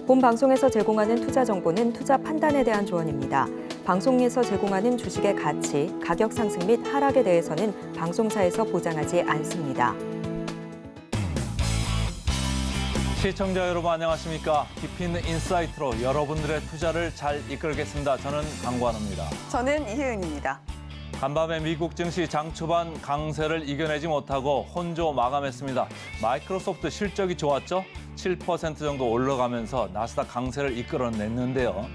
본 방송에서 제공하는 투자 정보는 투자 판단에 대한 조언입니다. 방송에서 제공하는 주식의 가치, 가격 상승 및 하락에 대해서는 방송사에서 보장하지 않습니다. 시청자 여러분 안녕하십니까? 깊이 있는 인사이트로 여러분들의 투자를 잘 이끌겠습니다. 저는 강관우입니다. 저는 이혜은입니다. 간밤에 미국 증시 장 초반 강세를 이겨내지 못하고 혼조 마감했습니다. 마이크로소프트 실적이 좋았죠? 7% 정도 올라가면서 나스닥 강세를 이끌어냈는데요.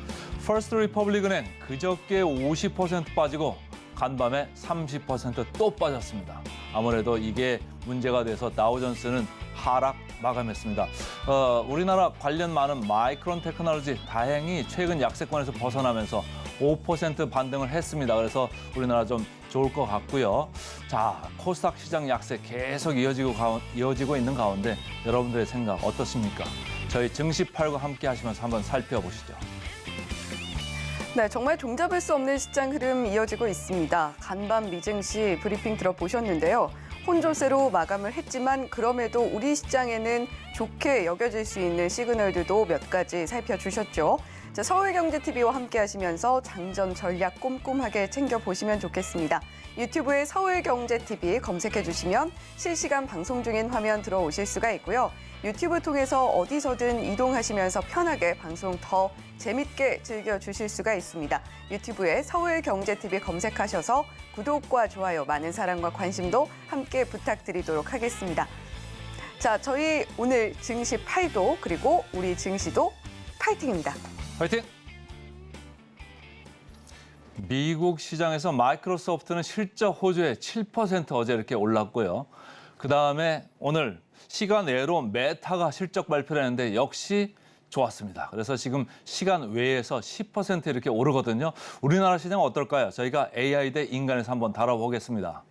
퍼스트 리퍼블릭은행 그저께 50% 빠지고 간밤에 30% 또 빠졌습니다. 아무래도 이게 문제가 돼서 다우존스는 하락 마감했습니다. 우리나라 관련 많은 마이크론 테크놀로지 다행히 최근 약세권에서 벗어나면서 5% 반등을 했습니다. 그래서 우리나라 좀 좋을 것 같고요. 자, 코스닥 시장 약세 계속 이어지고 있는 가운데 여러분들의 생각 어떻습니까? 저희 증시8과 함께 하시면서 한번 살펴보시죠. 네, 정말 종잡을 수 없는 시장 흐름 이어지고 있습니다. 간밤 미증시 브리핑 들어보셨는데요. 혼조세로 마감을 했지만 그럼에도 우리 시장에는 좋게 여겨질 수 있는 시그널들도 몇 가지 살펴주셨죠. 자, 서울경제TV와 함께 하시면서 장전 전략 꼼꼼하게 챙겨보시면 좋겠습니다. 유튜브에 서울경제TV 검색해 주시면 실시간 방송 중인 화면 들어오실 수가 있고요. 유튜브 통해서 어디서든 이동하시면서 편하게 방송 더 재밌게 즐겨주실 수가 있습니다. 유튜브에 서울경제TV 검색하셔서 구독과 좋아요, 많은 사랑과 관심도 함께 부탁드리도록 하겠습니다. 자, 저희 오늘 증시 8도 그리고 우리 증시도 파이팅입니다. 파이팅! 미국 시장에서 마이크로소프트는 실적 호조에 7% 어제 이렇게 올랐고요. 그다음에 오늘 시간 외로 메타가 실적 발표를 했는데 역시 좋았습니다. 그래서 지금 시간 외에서 10% 이렇게 오르거든요. 우리나라 시장은 어떨까요? 저희가 AI 대 인간에서 한번 다뤄보겠습니다.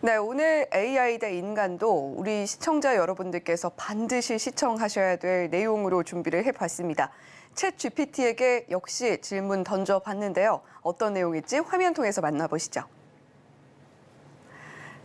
네, 오늘 AI 대 인간도 우리 시청자 여러분들께서 반드시 시청하셔야 될 내용으로 준비를 해봤습니다. 챗 GPT에게 역시 질문 던져봤는데요. 어떤 내용일지 화면 통해서 만나보시죠.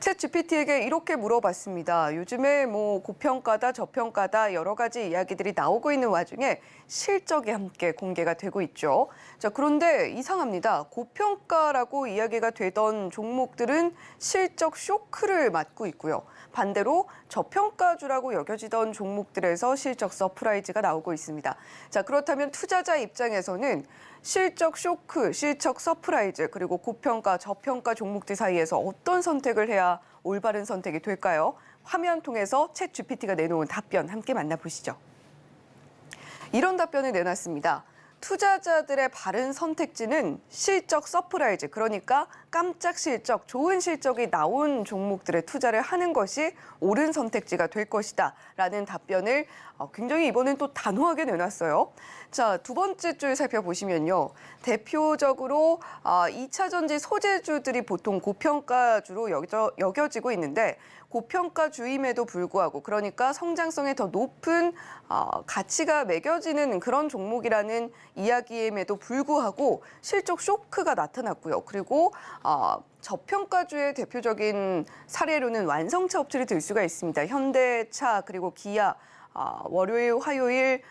챗 GPT에게 이렇게 물어봤습니다. 요즘에 고평가다, 저평가다 여러 가지 이야기들이 나오고 있는 와중에 실적이 함께 공개가 되고 있죠. 자, 그런데 이상합니다. 고평가라고 이야기가 되던 종목들은 실적 쇼크를 맞고 있고요. 반대로 저평가주라고 여겨지던 종목들에서 실적 서프라이즈가 나오고 있습니다. 자, 그렇다면 투자자 입장에서는 실적 쇼크, 실적 서프라이즈, 그리고 고평가, 저평가 종목들 사이에서 어떤 선택을 해야 올바른 선택이 될까요? 화면 통해서 챗 GPT가 내놓은 답변 함께 만나보시죠. 이런 답변을 내놨습니다. 투자자들의 바른 선택지는 실적 서프라이즈, 그러니까 깜짝 실적, 좋은 실적이 나온 종목들에 투자를 하는 것이 옳은 선택지가 될 것이다 라는 답변을 굉장히 이번엔 또 단호하게 내놨어요. 자, 두 번째 줄 살펴보시면요. 대표적으로 2차 전지 소재주들이 보통 고평가주로 여겨지고 있는데 고평가주임에도 불구하고, 그러니까 성장성이 더 높은 가치가 매겨지는 그런 종목이라는 이야기임에도 불구하고 실적 쇼크가 나타났고요. 그리고 저평가주의 대표적인 사례로는 완성차 업체를 들 수가 있습니다. 현대차 그리고 기아, 월요일, 화요일,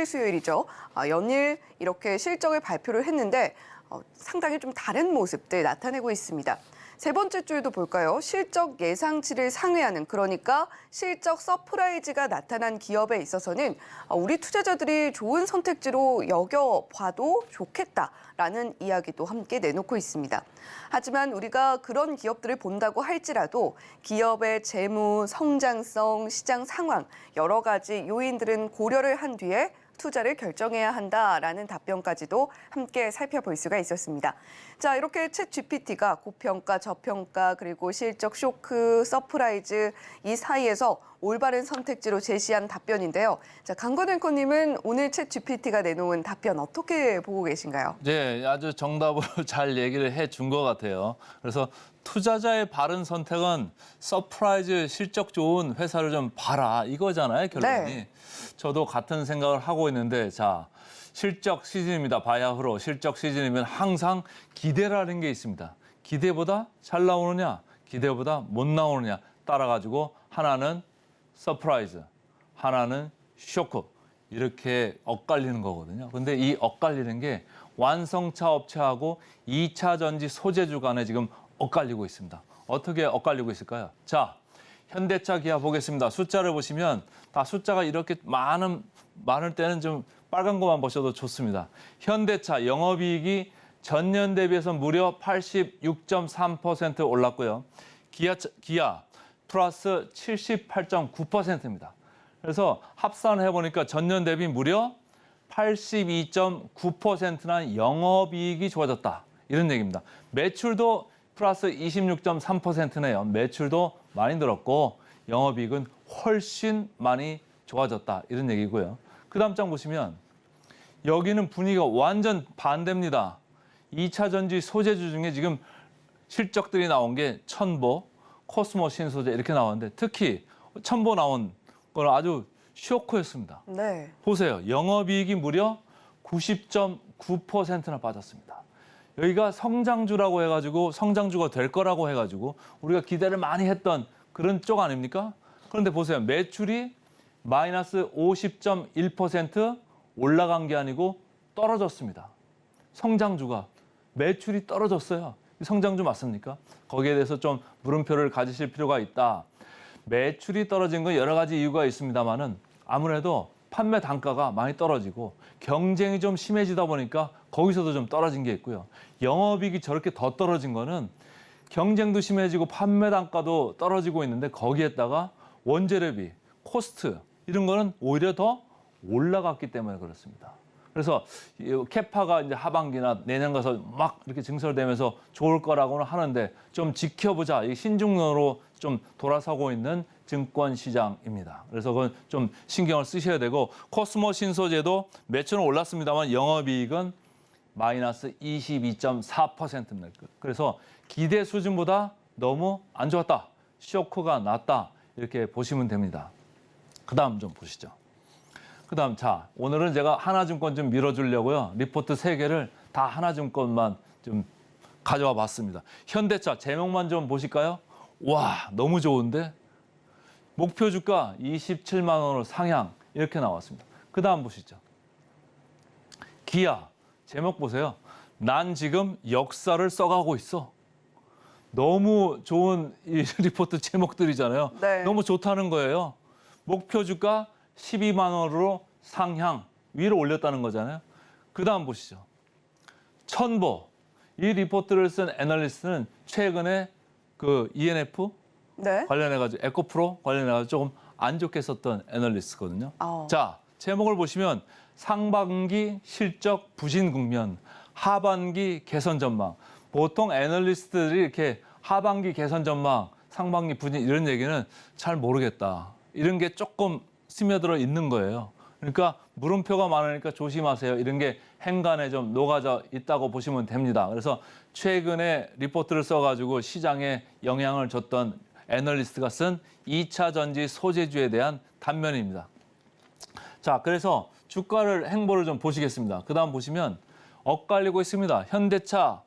수요일이죠. 연일 이렇게 실적을 발표를 했는데 상당히 좀 다른 모습들 나타내고 있습니다. 세 번째 줄도 볼까요? 실적 예상치를 상회하는, 그러니까 실적 서프라이즈가 나타난 기업에 있어서는 우리 투자자들이 좋은 선택지로 여겨봐도 좋겠다라는 이야기도 함께 내놓고 있습니다. 하지만 우리가 그런 기업들을 본다고 할지라도 기업의 재무, 성장성, 시장 상황 여러 가지 요인들은 고려를 한 뒤에 투자를 결정해야 한다라는 답변까지도 함께 살펴볼 수가 있었습니다. 자, 이렇게 챗 GPT가 고평가, 저평가, 그리고 실적 쇼크, 서프라이즈 이 사이에서 올바른 선택지로 제시한 답변인데요. 자, 강건 앵커님은 오늘 챗 GPT가 내놓은 답변 어떻게 보고 계신가요? 네, 아주 정답으로 잘 얘기를 해준 것 같아요. 그래서 투자자의 바른 선택은 서프라이즈 실적 좋은 회사를 좀 봐라 이거잖아요, 결론이. 네. 저도 같은 생각을 하고 있는데, 자, 실적 시즌입니다. 바야흐로 실적 시즌이면 항상 기대라는 게 있습니다. 기대보다 잘 나오느냐, 기대보다 못 나오느냐 따라가지고 하나는 서프라이즈, 하나는 쇼크. 이렇게 엇갈리는 거거든요. 근데 이 엇갈리는 게 완성차 업체하고 2차 전지 소재주 간에 지금 엇갈리고 있습니다. 어떻게 엇갈리고 있을까요? 자, 현대차, 기아 보겠습니다. 숫자를 보시면 다 숫자가 이렇게 많을 때는 좀 빨간 것만 보셔도 좋습니다. 현대차 영업이익이 전년 대비해서 무려 86.3% 올랐고요. 기아 플러스 78.9%입니다. 그래서 합산해 보니까 전년 대비 무려 82.9%나 영업이익이 좋아졌다. 이런 얘기입니다. 매출도 플러스 26.3%네요. 매출도 많이 늘었고 영업이익은 훨씬 많이 좋아졌다. 이런 얘기고요. 그 다음 장 보시면 여기는 분위기가 완전 반대입니다. 2차 전지 소재주 중에 지금 실적들이 나온 게 첨보, 코스모 신소재 이렇게 나왔는데 특히 첨보 나온 건 아주 쇼크였습니다. 네. 보세요. 영업이익이 무려 90.9%나 빠졌습니다. 여기가 성장주라고 해가지고 성장주가 될 거라고 해가지고 우리가 기대를 많이 했던 그런 쪽 아닙니까? 그런데 보세요. 매출이 마이너스 50.1% 올라간 게 아니고 떨어졌습니다. 성장주가 매출이 떨어졌어요. 성장주 맞습니까? 거기에 대해서 좀 물음표를 가지실 필요가 있다. 매출이 떨어진 건 여러 가지 이유가 있습니다만은 아무래도 판매 단가가 많이 떨어지고 경쟁이 좀 심해지다 보니까 거기서도 좀 떨어진 게 있고요. 영업이익이 저렇게 더 떨어진 거는 경쟁도 심해지고 판매 단가도 떨어지고 있는데 거기에다가 원재료비, 코스트 이런 거는 오히려 더 올라갔기 때문에 그렇습니다. 그래서 캐파가 이제 하반기나 내년 가서 막 이렇게 증설되면서 좋을 거라고는 하는데 좀 지켜보자. 이 신중론으로 좀 돌아서고 있는 증권 시장입니다. 그래서 그건 좀 신경을 쓰셔야 되고 코스모 신소재도 매출은 올랐습니다만 영업이익은 마이너스 22.4%입니다. 그래서 기대 수준보다 너무 안 좋았다. 쇼크가 났다. 이렇게 보시면 됩니다. 그 다음 좀 보시죠. 그 다음 자 오늘은 제가 하나증권 좀 밀어주려고요. 리포트 3개를 다 하나증권만 좀 가져와 봤습니다. 현대차 제목만 좀 보실까요? 와 너무 좋은데 목표 주가 27만 원으로 상향 이렇게 나왔습니다. 그 다음 보시죠. 기아 제목 보세요. 난 지금 역사를 써가고 있어. 너무 좋은 이 리포트 제목들이잖아요. 네. 너무 좋다는 거예요. 목표 주가 12만 원으로 상향 위로 올렸다는 거잖아요. 그 다음 보시죠. 첨보. 이 리포트를 쓴 애널리스트는 최근에 그 ENF 네. 관련해가지고 에코프로 관련해가지고 조금 안 좋게 썼던 애널리스트거든요. 자, 제목을 보시면 상반기 실적 부진 국면, 하반기 개선 전망. 보통 애널리스트들이 이렇게 하반기 개선 전망, 상반기 부진 이런 얘기는 잘 모르겠다. 이런 게 조금 스며들어 있는 거예요. 그러니까 물음표가 많으니까 조심하세요. 이런 게 행간에 좀 녹아져 있다고 보시면 됩니다. 그래서 최근에 리포트를 써가지고 시장에 영향을 줬던 애널리스트가 쓴 2차 전지 소재주에 대한 단면입니다. 자, 그래서 주가를 행보를 좀 보시겠습니다. 그 다음 보시면 엇갈리고 있습니다. 현대차,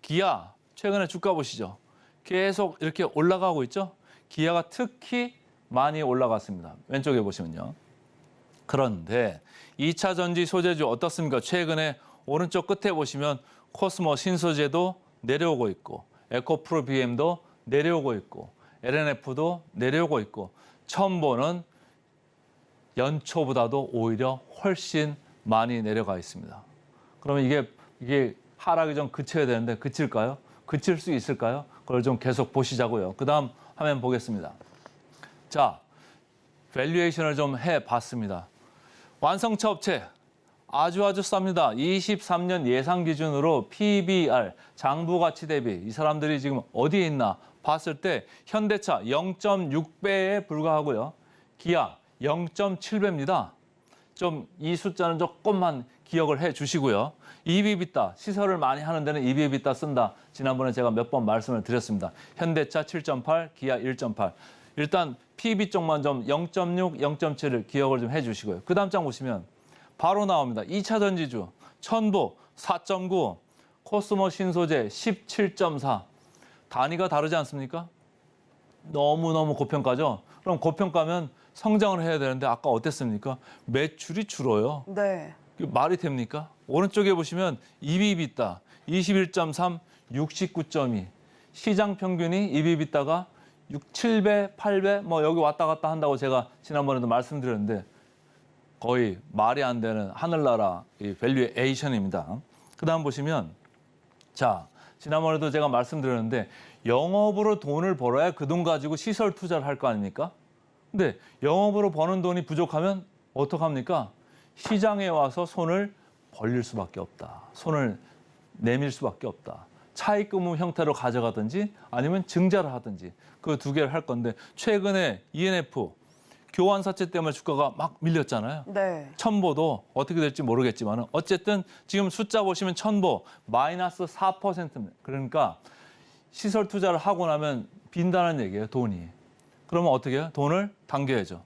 기아, 최근에 주가 보시죠. 계속 이렇게 올라가고 있죠. 기아가 특히 많이 올라갔습니다. 왼쪽에 보시면요. 그런데 2차 전지 소재주 어떻습니까? 최근에 오른쪽 끝에 보시면 코스모 신소재도 내려오고 있고 에코프로 BM도 내려오고 있고 LNF도 내려오고 있고 첨보는 연초보다도 오히려 훨씬 많이 내려가 있습니다. 그러면 이게 하락이 좀 그쳐야 되는데 그칠까요? 그칠 수 있을까요? 그걸 좀 계속 보시자고요. 그 다음 화면 보겠습니다. 자, 밸류에이션을 좀 해봤습니다. 완성차 업체 아주 쌉니다. 23년 예상 기준으로 PBR, 장부가치 대비 이 사람들이 지금 어디에 있나 봤을 때 현대차 0.6배에 불과하고요. 기아 0.7배입니다. 좀 이 숫자는 조금만 기억을 해 주시고요. EBIBDA, 시설을 많이 하는 데는 EBIBDA 쓴다. 지난번에 제가 몇 번 말씀을 드렸습니다. 현대차 7.8, 기아 1.8. 일단 PB 쪽만 좀 0.6, 0.7을 기억을 좀 해주시고요. 그 다음 장 보시면 바로 나옵니다. 2차 전지주, 첨보 4.9, 코스모 신소재 17.4. 단위가 다르지 않습니까? 너무너무 고평가죠. 그럼 고평가면 성장을 해야 되는데 아까 어땠습니까? 매출이 줄어요. 네. 말이 됩니까? 오른쪽에 보시면 EBITDA 21.3, 69.2. 시장 평균이 EBITDA가 6, 7배, 8배 뭐 여기 왔다 갔다 한다고 제가 지난번에도 말씀드렸는데 거의 말이 안 되는 하늘나라 이 밸류에이션입니다. 그다음 보시면 자, 지난번에도 제가 말씀드렸는데 영업으로 돈을 벌어야 그 돈 가지고 시설 투자를 할 거 아닙니까? 근데 영업으로 버는 돈이 부족하면 어떡합니까? 시장에 와서 손을 벌릴 수밖에 없다. 손을 내밀 수밖에 없다. 차입금 형태로 가져가든지 아니면 증자를 하든지 그 두 개를 할 건데 최근에 ENF 교환사채 때문에 주가가 막 밀렸잖아요. 네. 첨보도 어떻게 될지 모르겠지만 어쨌든 지금 숫자 보시면 첨보 마이너스 4%입니다. 그러니까 시설 투자를 하고 나면 빈다는 얘기예요, 돈이. 그러면 어떻게 해요? 돈을 당겨야죠.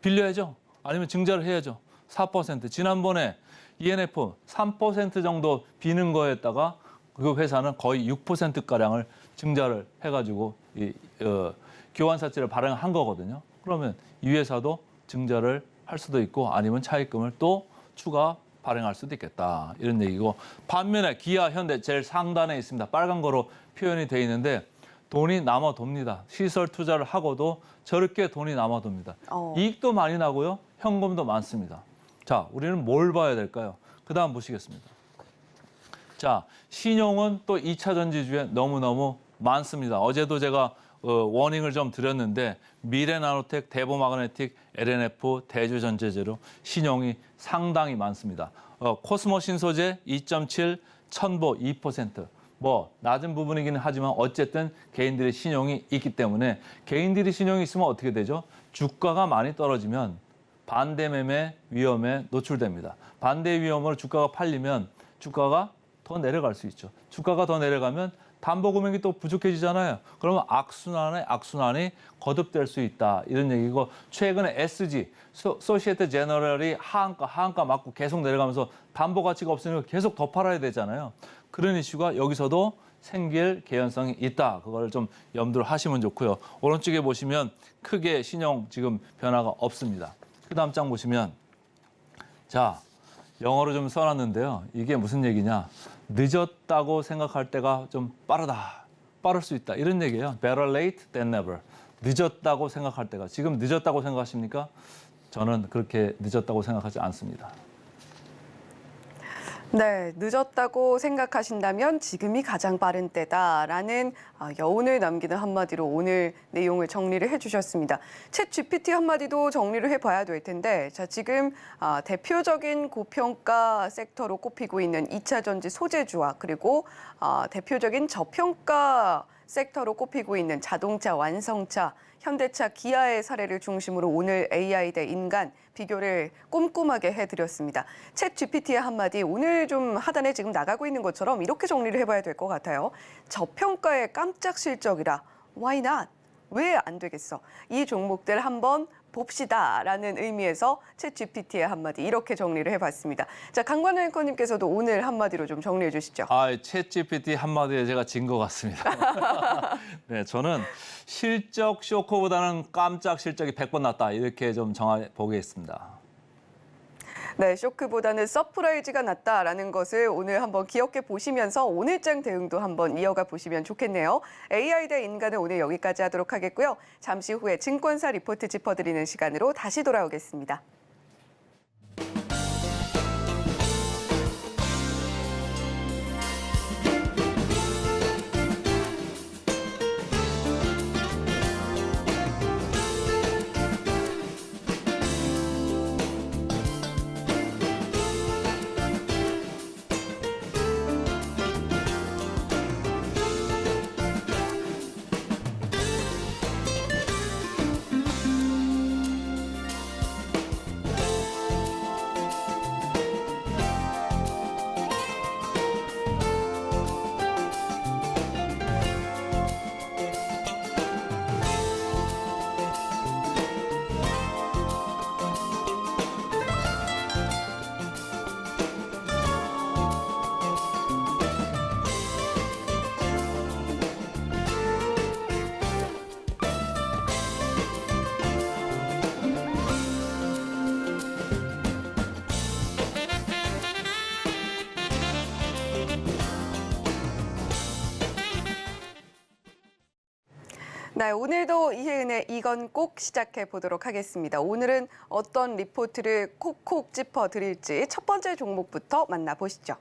빌려야죠. 아니면 증자를 해야죠. 4%. 지난번에 ENF 3% 정도 비는 거에다가 그 회사는 거의 6%가량을 증자를 해가지고 교환사채를 발행한 거거든요. 그러면 이 회사도 증자를 할 수도 있고 아니면 차입금을 또 추가 발행할 수도 있겠다. 이런 얘기고 반면에 기아, 현대 제일 상단에 있습니다. 빨간 거로 표현이 돼 있는데 돈이 남아돕니다. 시설 투자를 하고도 저렇게 돈이 남아돕니다. 이익도 많이 나고요. 현금도 많습니다. 자, 우리는 뭘 봐야 될까요? 그 다음 보시겠습니다. 자, 신용은 또 2차 전지주에 너무너무 많습니다. 어제도 제가 워닝을 좀 드렸는데 미래나노텍, 대보마그네틱, LNF, 대주전자재료 신용이 상당히 많습니다. 코스모 신소재 2.7, 첨보 2%. 뭐 낮은 부분이기는 하지만 어쨌든 개인들의 신용이 있기 때문에 개인들이 신용이 있으면 어떻게 되죠? 주가가 많이 떨어지면 반대 매매 위험에 노출됩니다. 반대 위험으로 주가가 팔리면 주가가 더 내려갈 수 있죠. 주가가 더 내려가면 담보 금액이 또 부족해지잖아요. 그러면 악순환이 거듭될 수 있다. 이런 얘기고 최근에 SG, 소시에테 제너럴이 하한가 맞고 계속 내려가면서 담보 가치가 없으니까 계속 더 팔아야 되잖아요. 그런 이슈가 여기서도 생길 개연성이 있다. 그걸 좀 염두를 하시면 좋고요. 오른쪽에 보시면 크게 신용 지금 변화가 없습니다. 그 다음 장 보시면 자, 영어로 좀 써놨는데요. 이게 무슨 얘기냐. 늦었다고 생각할 때가 좀 빠를 수 있다. 이런 얘기예요. Better late than never. 늦었다고 생각할 때가. 지금 늦었다고 생각하십니까? 저는 그렇게 늦었다고 생각하지 않습니다. 네, 늦었다고 생각하신다면 지금이 가장 빠른 때다라는 여운을 남기는 한마디로 오늘 내용을 정리를 해주셨습니다. 챗 GPT 한마디도 정리를 해봐야 될 텐데 자, 지금 대표적인 고평가 섹터로 꼽히고 있는 2차 전지 소재주와 그리고 대표적인 저평가 섹터로 꼽히고 있는 자동차, 완성차, 현대차, 기아의 사례를 중심으로 오늘 AI 대 인간 비교를 꼼꼼하게 해드렸습니다. 챗 GPT의 한마디 오늘 좀 하단에 지금 나가고 있는 것처럼 이렇게 정리를 해봐야 될 것 같아요. 저평가의 깜짝 실적이라 why not? 왜 안 되겠어? 이 종목들 한번 봅시다라는 의미에서 챗 GPT의 한마디 이렇게 정리를 해봤습니다. 자, 강관우 앵커님께서도 오늘 한마디로 좀 정리해 주시죠. 챗 GPT 한마디에 제가 진 것 같습니다. 네, 저는 실적 쇼크보다는 깜짝 실적이 100번 낫다 이렇게 좀 정해 보겠습니다. 네, 쇼크보다는 서프라이즈가 낫다라는 것을 오늘 한번 기억해 보시면서 오늘장 대응도 한번 이어가 보시면 좋겠네요. AI 대 인간은 오늘 여기까지 하도록 하겠고요. 잠시 후에 증권사 리포트 짚어드리는 시간으로 다시 돌아오겠습니다. 네, 오늘도 이혜은의 이건 꼭 시작해 보도록 하겠습니다. 오늘은 어떤 리포트를 콕콕 짚어드릴지 첫 번째 종목부터 만나보시죠.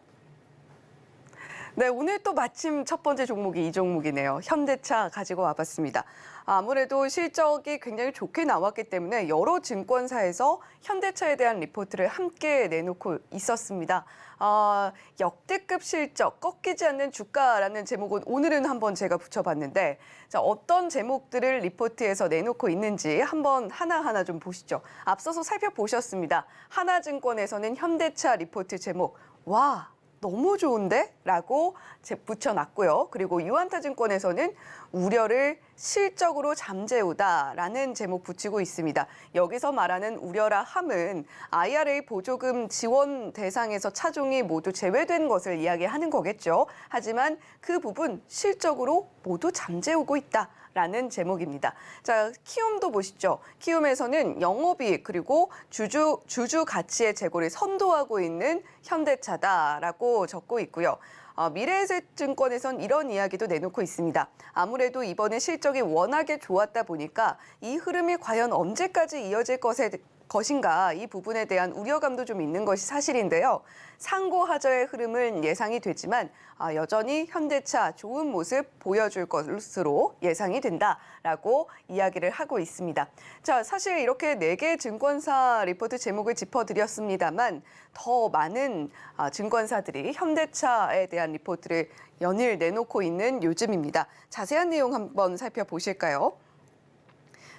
네, 오늘 또 마침 첫 번째 종목이 이 종목이네요. 현대차 가지고 와봤습니다. 아무래도 실적이 굉장히 좋게 나왔기 때문에 여러 증권사에서 현대차에 대한 리포트를 함께 내놓고 있었습니다. 역대급 실적, 꺾이지 않는 주가라는 제목은 오늘은 한번 제가 붙여봤는데 자, 어떤 제목들을 리포트에서 내놓고 있는지 한번 하나하나 좀 보시죠. 앞서서 살펴보셨습니다. 하나증권에서는 현대차 리포트 제목, 와! 너무 좋은데? 라고 붙여놨고요. 그리고 유한타증권에서는 우려를 실적으로 잠재우다라는 제목 붙이고 있습니다. 여기서 말하는 우려라 함은 IRA 보조금 지원 대상에서 차종이 모두 제외된 것을 이야기하는 거겠죠. 하지만 그 부분 실적으로 모두 잠재우고 있다. 라는 제목입니다. 자, 키움도 보시죠. 키움에서는 영업이익 그리고 주주 가치의 제고를 선도하고 있는 현대차다라고 적고 있고요. 미래에셋증권에선 이런 이야기도 내놓고 있습니다. 아무래도 이번에 실적이 워낙에 좋았다 보니까 이 흐름이 과연 언제까지 이어질 것인가 이 부분에 대한 우려감도 좀 있는 것이 사실인데요. 상고하저의 흐름은 예상이 되지만 여전히 현대차 좋은 모습 보여줄 것으로 예상이 된다라고 이야기를 하고 있습니다. 자, 사실 이렇게 4개 증권사 리포트 제목을 짚어드렸습니다만 더 많은 증권사들이 현대차에 대한 리포트를 연일 내놓고 있는 요즘입니다. 자세한 내용 한번 살펴보실까요?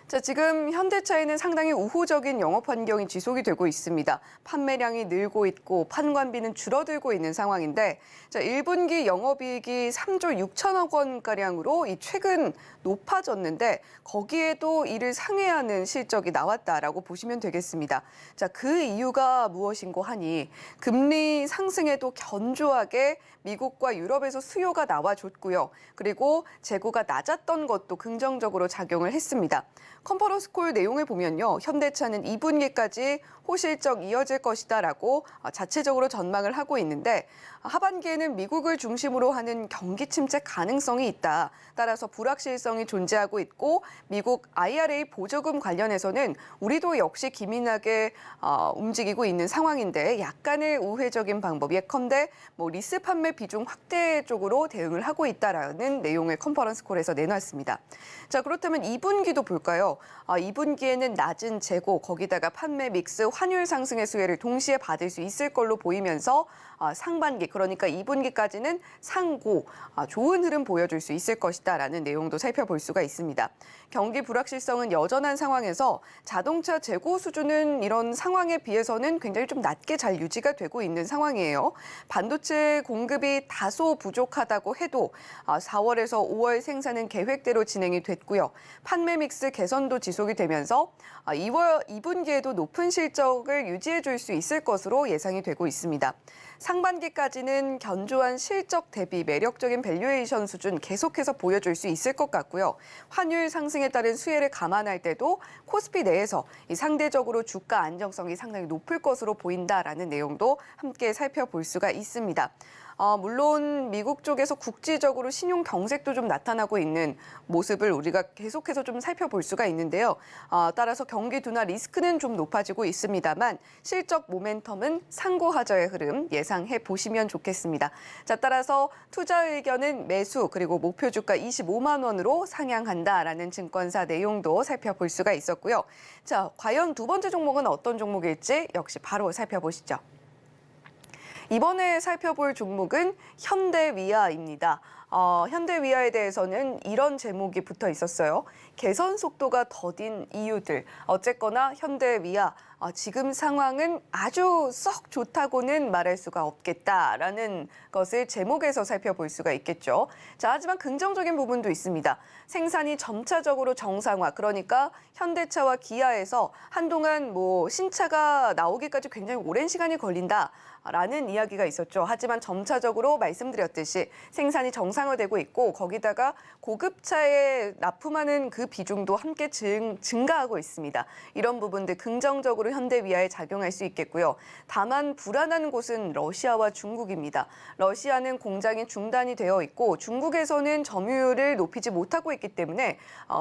자, 지금 현대차에는 상당히 우호적인 영업 환경이 지속이 되고 있습니다. 판매량이 늘고 있고 판관비는 줄어들고 있는 상황인데 자, 1분기 영업이익이 3조 6천억 원가량으로 최근 높아졌는데 거기에도 이를 상회하는 실적이 나왔다라고 보시면 되겠습니다. 자, 그 이유가 무엇인고 하니 금리 상승에도 견조하게 미국과 유럽에서 수요가 나와줬고요. 그리고 재고가 낮았던 것도 긍정적으로 작용을 했습니다. 컨퍼런스 콜 내용을 보면요. 현대차는 2분기까지 호실적 이어질 것이다라고 자체적으로 전망을 하고 있는데 하반기에는 미국을 중심으로 하는 경기 침체 가능성이 있다. 따라서 불확실성이 존재하고 있고 미국 IRA 보조금 관련해서는 우리도 역시 기민하게 움직이고 있는 상황인데 약간의 우회적인 방법 예컨대 리스 판매 비중 확대 쪽으로 대응을 하고 있다라는 내용을 컨퍼런스 콜에서 내놨습니다. 자, 그렇다면 2분기도 볼까요? 2분기에는 낮은 재고 거기다가 판매 믹스 환율 상승의 수혜를 동시에 받을 수 있을 걸로 보이면서 상반기 그러니까 2분기까지는 상고 좋은 흐름 보여줄 수 있을 것이다라는 내용도 살펴볼 수가 있습니다. 경기 불확실성은 여전한 상황에서 자동차 재고 수준은 이런 상황에 비해서는 굉장히 좀 낮게 잘 유지가 되고 있는 상황이에요. 반도체 공급이 다소 부족하다고 해도 4월에서 5월 생산은 계획대로 진행이 됐고요. 판매 믹스 개선도 지속이 되면서 2분기에도 높은 실적을 유지해 줄 수 있을 것으로 예상이 되고 있습니다. 상반기까지는 견조한 실적 대비 매력적인 밸류에이션 수준 계속해서 보여줄 수 있을 것 같고요. 환율 상승에 따른 수혜를 감안할 때도 코스피 내에서 상대적으로 주가 안정성이 상당히 높을 것으로 보인다라는 내용도 함께 살펴볼 수가 있습니다. 물론 미국 쪽에서 국지적으로 신용 경색도 좀 나타나고 있는 모습을 우리가 계속해서 좀 살펴볼 수가 있는데요. 따라서 경기 둔화 리스크는 좀 높아지고 있습니다만 실적 모멘텀은 상고하저의 흐름 예상해 보시면 좋겠습니다. 자, 따라서 투자 의견은 매수 그리고 목표 주가 25만 원으로 상향한다라는 증권사 내용도 살펴볼 수가 있었고요. 자, 과연 두 번째 종목은 어떤 종목일지 역시 바로 살펴보시죠. 이번에 살펴볼 종목은 현대위아입니다. 현대위아에 대해서는 이런 제목이 붙어 있었어요. 개선 속도가 더딘 이유들. 어쨌거나 현대위아 지금 상황은 아주 썩 좋다고는 말할 수가 없겠다라는 것을 제목에서 살펴볼 수가 있겠죠. 자, 하지만 긍정적인 부분도 있습니다. 생산이 점차적으로 정상화, 그러니까 현대차와 기아에서 한동안 신차가 나오기까지 굉장히 오랜 시간이 걸린다라는 이야기가 있었죠. 하지만 점차적으로 말씀드렸듯이 생산이 정상화되고 있고 거기다가 고급차에 납품하는 그 그 비중도 함께 증가하고 있습니다. 이런 부분들 긍정적으로 현대위아에 작용할 수 있겠고요. 다만 불안한 곳은 러시아와 중국입니다. 러시아는 공장이 중단이 되어 있고 중국에서는 점유율을 높이지 못하고 있기 때문에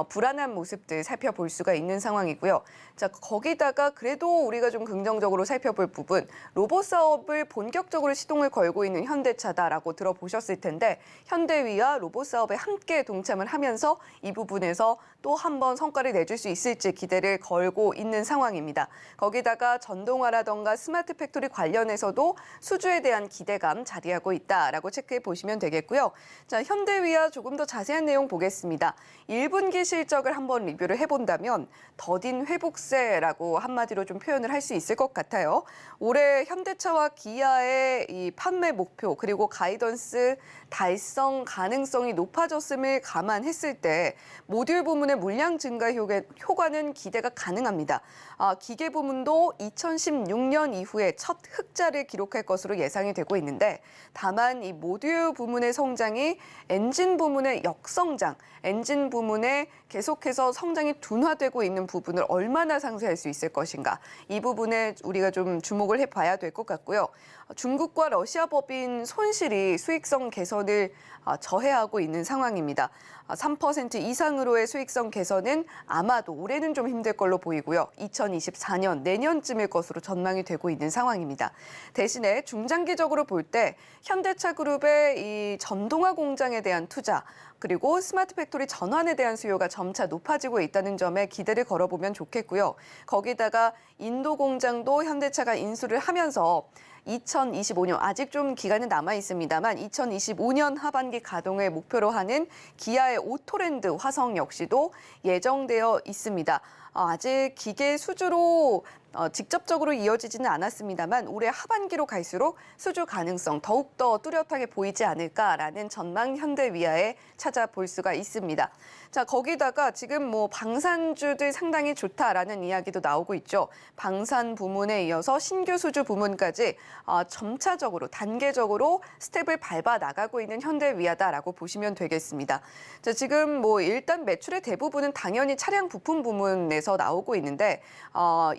불안한 모습들 살펴볼 수가 있는 상황이고요. 자, 거기다가 그래도 우리가 좀 긍정적으로 살펴볼 부분, 로봇 사업을 본격적으로 시동을 걸고 있는 현대차다라고 들어보셨을 텐데 현대위와 로봇 사업에 함께 동참을 하면서 이 부분에서 또 한 번 성과를 내줄 수 있을지 기대를 걸고 있는 상황입니다. 거기다가 전동화라던가 스마트 팩토리 관련해서도 수주에 대한 기대감 자리하고 있다라고 체크해 보시면 되겠고요. 자, 현대위와 조금 더 자세한 내용 보겠습니다. 1분기 실적을 한번 리뷰를 해본다면 더딘 회복세라고 한마디로 좀 표현을 할 수 있을 것 같아요. 올해 현대차와 기아의 이 판매 목표 그리고 가이던스 달성 가능성이 높아졌음을 감안했을 때 모듈 부문의 물량 증가 효과는 기대가 가능합니다. 기계 부문도 2016년 이후에 첫 흑자를 기록할 것으로 예상이 되고 있는데 다만 이 모듈 부문의 성장이 엔진 부문의 역성장, 엔진 부문에 계속해서 성장이 둔화되고 있는 부분을 얼마나 상쇄할 수 있을 것인가. 이 부분에 우리가 좀 주목을 해봐야 될 것 같고요. 중국과 러시아 법인 손실이 수익성 개선을 저해하고 있는 상황입니다. 3% 이상으로의 수익성 개선은 아마도 올해는 좀 힘들 걸로 보이고요. 2024년 내년쯤일 것으로 전망이 되고 있는 상황입니다. 대신에 중장기적으로 볼 때 현대차 그룹의 이 전동화 공장에 대한 투자 그리고 스마트 팩토리 전환에 대한 수요가 점차 높아지고 있다는 점에 기대를 걸어보면 좋겠고요. 거기다가 인도 공장도 현대차가 인수를 하면서 2025년 아직 좀 기간은 남아 있습니다만 2025년 하반기 가동을 목표로 하는 기아의 오토랜드 화성 역시도 예정되어 있습니다. 아직 기계 수주로 직접적으로 이어지지는 않았습니다만 올해 하반기로 갈수록 수주 가능성 더욱더 뚜렷하게 보이지 않을까라는 전망 현대위아에 찾아볼 수가 있습니다. 자, 거기다가 지금 뭐 방산주들 상당히 좋다라는 이야기도 나오고 있죠. 방산 부문에 이어서 신규 수주 부문까지 점차적으로 단계적으로 스텝을 밟아 나가고 있는 현대위아다라고 보시면 되겠습니다. 자, 지금 뭐 일단 매출의 대부분은 당연히 차량 부품 부문에서 나오고 있는데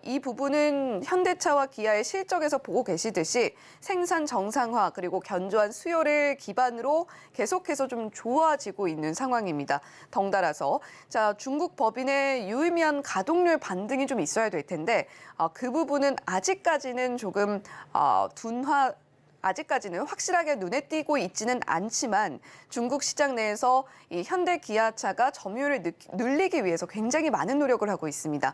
이 부분은 현대차와 기아의 실적에서 보고 계시듯이 생산 정상화 그리고 견조한 수요를 기반으로 계속해서 좀 좋아지고 있는 상황입니다. 덩달아서 자, 중국 법인의 유의미한 가동률 반등이 좀 있어야 될 텐데 그 부분은 아직까지는 조금 아직까지는 확실하게 눈에 띄고 있지는 않지만 중국 시장 내에서 이 현대 기아차가 점유율을 늘리기 위해서 굉장히 많은 노력을 하고 있습니다.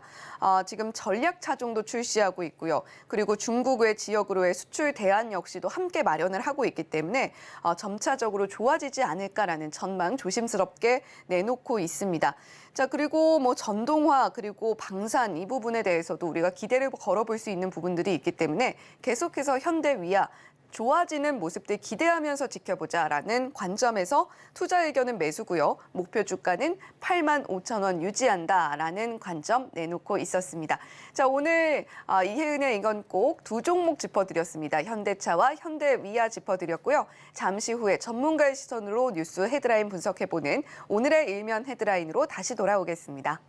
지금 전략 차종도 출시하고 있고요. 그리고 중국 외 지역으로의 수출 대안 역시도 함께 마련을 하고 있기 때문에 점차적으로 좋아지지 않을까라는 전망 조심스럽게 내놓고 있습니다. 자, 그리고 뭐 전동화 그리고 방산 이 부분에 대해서도 우리가 기대를 걸어볼 수 있는 부분들이 있기 때문에 계속해서 현대위아 좋아지는 모습들 기대하면서 지켜보자라는 관점에서 투자 의견은 매수고요. 목표 주가는 85,000원 유지한다라는 관점 내놓고 있었습니다. 자, 오늘 이혜은의 이건 꼭 두 종목 짚어드렸습니다. 현대차와 현대위아 짚어드렸고요. 잠시 후에 전문가의 시선으로 뉴스 헤드라인 분석해보는 오늘의 일면 헤드라인으로 다시 돌아오겠습니다.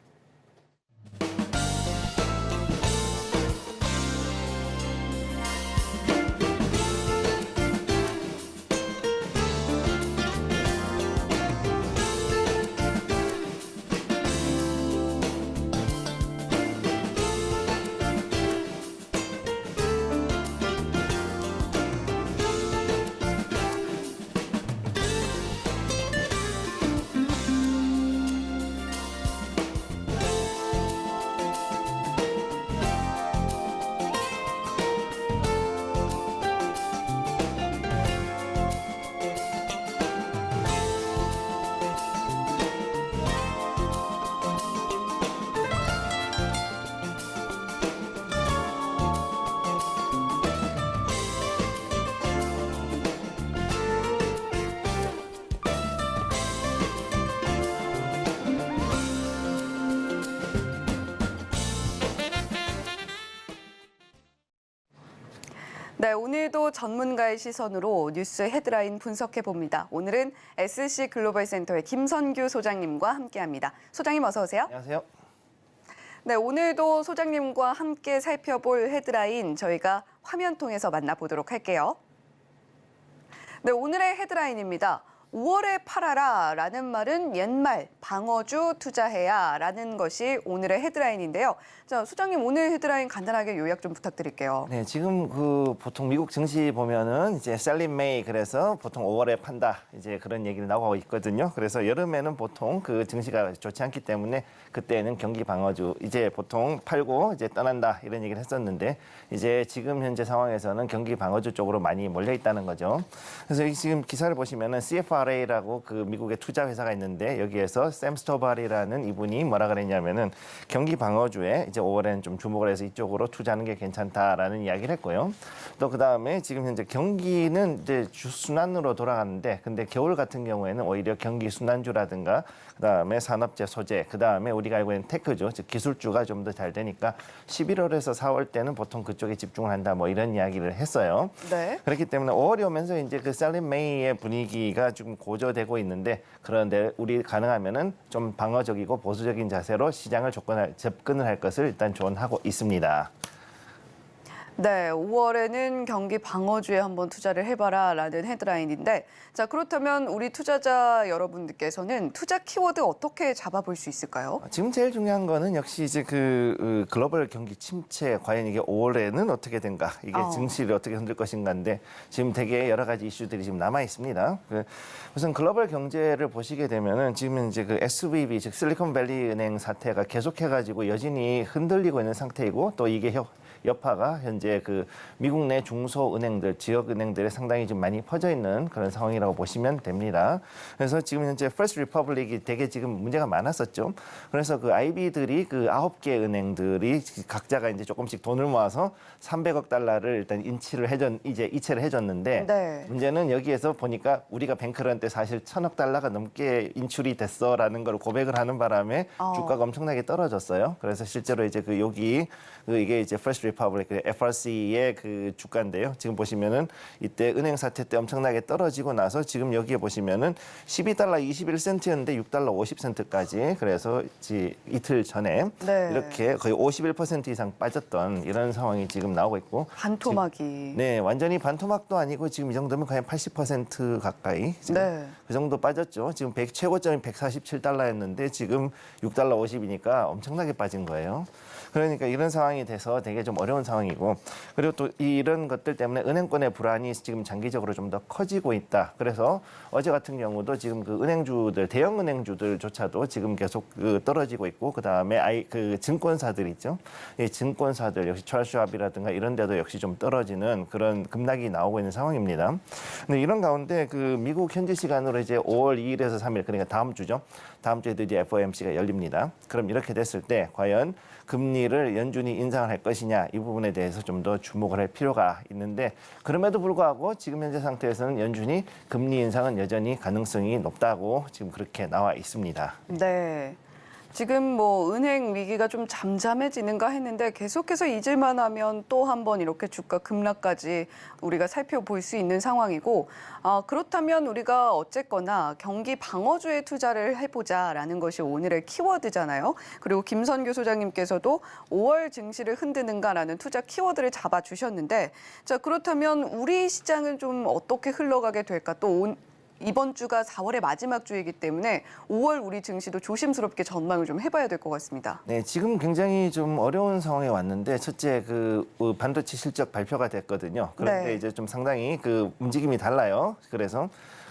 네, 오늘도 전문가의 시선으로 뉴스 헤드라인 분석해 봅니다. 오늘은 SC 글로벌 센터의 김선규 소장님과 함께합니다. 소장님 어서 오세요. 안녕하세요. 네, 오늘도 소장님과 함께 살펴볼 헤드라인 저희가 화면 통해서 만나보도록 할게요. 네, 오늘의 헤드라인입니다. 5월에 팔아라 라는 말은 옛말, 방어주 투자해야 라는 것이 오늘의 헤드라인인데요. 자, 소장님 오늘 헤드라인 간단하게 요약 좀 부탁드릴게요. 네, 지금 보통 미국 증시 보면은 이제 셀린 메이 그래서 보통 5월에 판다 이제 그런 얘기를 나오고 있거든요. 그래서 여름에는 보통 그 증시가 좋지 않기 때문에 그때는 경기 방어주 이제 보통 팔고 이제 떠난다 이런 얘기를 했었는데 이제 지금 현재 상황에서는 경기 방어주 쪽으로 많이 몰려 있다는 거죠. 그래서 지금 기사를 보시면은 CFRA라고 그 미국의 투자 회사가 있는데 여기에서 샘 스토발이라는 이분이 뭐라 그랬냐면은 경기 방어주에 이제 5월에는 좀 주목을 해서 이쪽으로 투자하는 게 괜찮다라는 이야기를 했고요. 또 그다음에 지금 현재 경기는 이제 주순환으로 돌아가는데 근데 겨울 같은 경우에는 오히려 경기 순환주라든가 그다음에 산업재 소재 그다음에 우리가 알고 있는 테크주 즉 기술주가 좀 더 잘 되니까 11월에서 4월 때는 보통 그쪽에 집중을 한다 뭐 이런 이야기를 했어요. 네. 그렇기 때문에 5월이 오면서 이제 그 셀린 메이의 분위기가 좀 고조되고 있는데 그런데 우리 가능하면은 좀 방어적이고 보수적인 자세로 시장을 접근을 할 것을 일단 조언하고 있습니다. 네, 5월에는 경기 방어주에 한번 투자를 해봐라 라는 헤드라인인데 자, 그렇다면 우리 투자자 여러분들께서는 투자 키워드 어떻게 잡아볼 수 있을까요? 지금 제일 중요한 거는 역시 이제 그 글로벌 경기 침체 과연 이게 5월에는 어떻게 된가 이게 증시를 어떻게 흔들 것인가인데 지금 되게 여러 가지 이슈들이 지금 남아 있습니다. 우선 글로벌 경제를 보시게 되면은 지금 이제 그 SVB 즉 실리콘밸리 은행 사태가 계속해가지고 여전히 흔들리고 있는 상태이고 또 이게 여파가 현재 그 미국 내 중소은행들, 지역은행들에 상당히 좀 많이 퍼져 있는 그런 상황이라고 보시면 됩니다. 그래서 지금 현재 퍼스트 리퍼블릭이 되게 지금 문제가 많았었죠. 그래서 그 IB들이 그 9개 은행들이 각자가 이제 조금씩 돈을 모아서 300억 달러를 일단 이체를 해줬는데 네. 문제는 여기에서 보니까 우리가 뱅크런 때 사실 1,000억 달러가 넘게 인출이 됐어라는 걸 고백을 하는 바람에 주가가 엄청나게 떨어졌어요. 그래서 실제로 이제 이게 이제 퍼스트 리퍼블릭 FRC의 그 주가인데요. 지금 보시면은 이때 은행 사태 때 엄청나게 떨어지고 나서 지금 여기에 보시면은 12달러 21센트였는데 6달러 50센트까지 그래서 이틀 전에 네. 이렇게 거의 51% 이상 빠졌던 이런 상황이 지금 나오고 있고 반토막이. 네, 완전히 반토막도 아니고 지금 이 정도면 거의 80% 가까이 지금 네. 그 정도 빠졌죠. 지금 최고점이 147달러였는데 지금 6달러 50이니까 엄청나게 빠진 거예요. 그러니까 이런 상황이 돼서 되게 좀 어려운 상황이고 그리고 또 이런 것들 때문에 은행권의 불안이 지금 장기적으로 좀 더 커지고 있다. 그래서 어제 같은 경우도 지금 그 은행주들 대형 은행주들조차도 지금 계속 떨어지고 있고 그다음에 그 증권사들 있죠. 이 증권사들 역시 찰스왑이라든가 이런 데도 역시 좀 떨어지는 그런 급락이 나오고 있는 상황입니다. 근데 이런 가운데 그 미국 현지 시간으로 이제 5월 2일에서 3일 그러니까 다음 주죠. 다음 주에 드디어 FOMC가 열립니다. 그럼 이렇게 됐을 때 과연 금리를 연준이 인상을 할 것이냐 이 부분에 대해서 좀 더 주목을 할 필요가 있는데 그럼에도 불구하고 지금 현재 상태에서는 연준이 금리 인상은 여전히 가능성이 높다고 지금 그렇게 나와 있습니다. 네. 지금 뭐 은행 위기가 좀 잠잠해지는가 했는데 계속해서 잊을만 하면 또 한 번 이렇게 주가 급락까지 우리가 살펴볼 수 있는 상황이고 그렇다면 우리가 어쨌거나 경기 방어주에 투자를 해보자라는 것이 오늘의 키워드잖아요. 그리고 김선규 소장님께서도 5월 증시를 흔드는가라는 투자 키워드를 잡아주셨는데 자 그렇다면 우리 시장은 좀 어떻게 흘러가게 될까 또 이번 주가 4월의 마지막 주이기 때문에 5월 우리 증시도 조심스럽게 전망을 좀 해봐야 될 것 같습니다. 네, 지금 굉장히 좀 어려운 상황에 왔는데 첫째 그 반도체 실적 발표가 됐거든요. 그런데 네. 이제 좀 상당히 그 움직임이 달라요. 그래서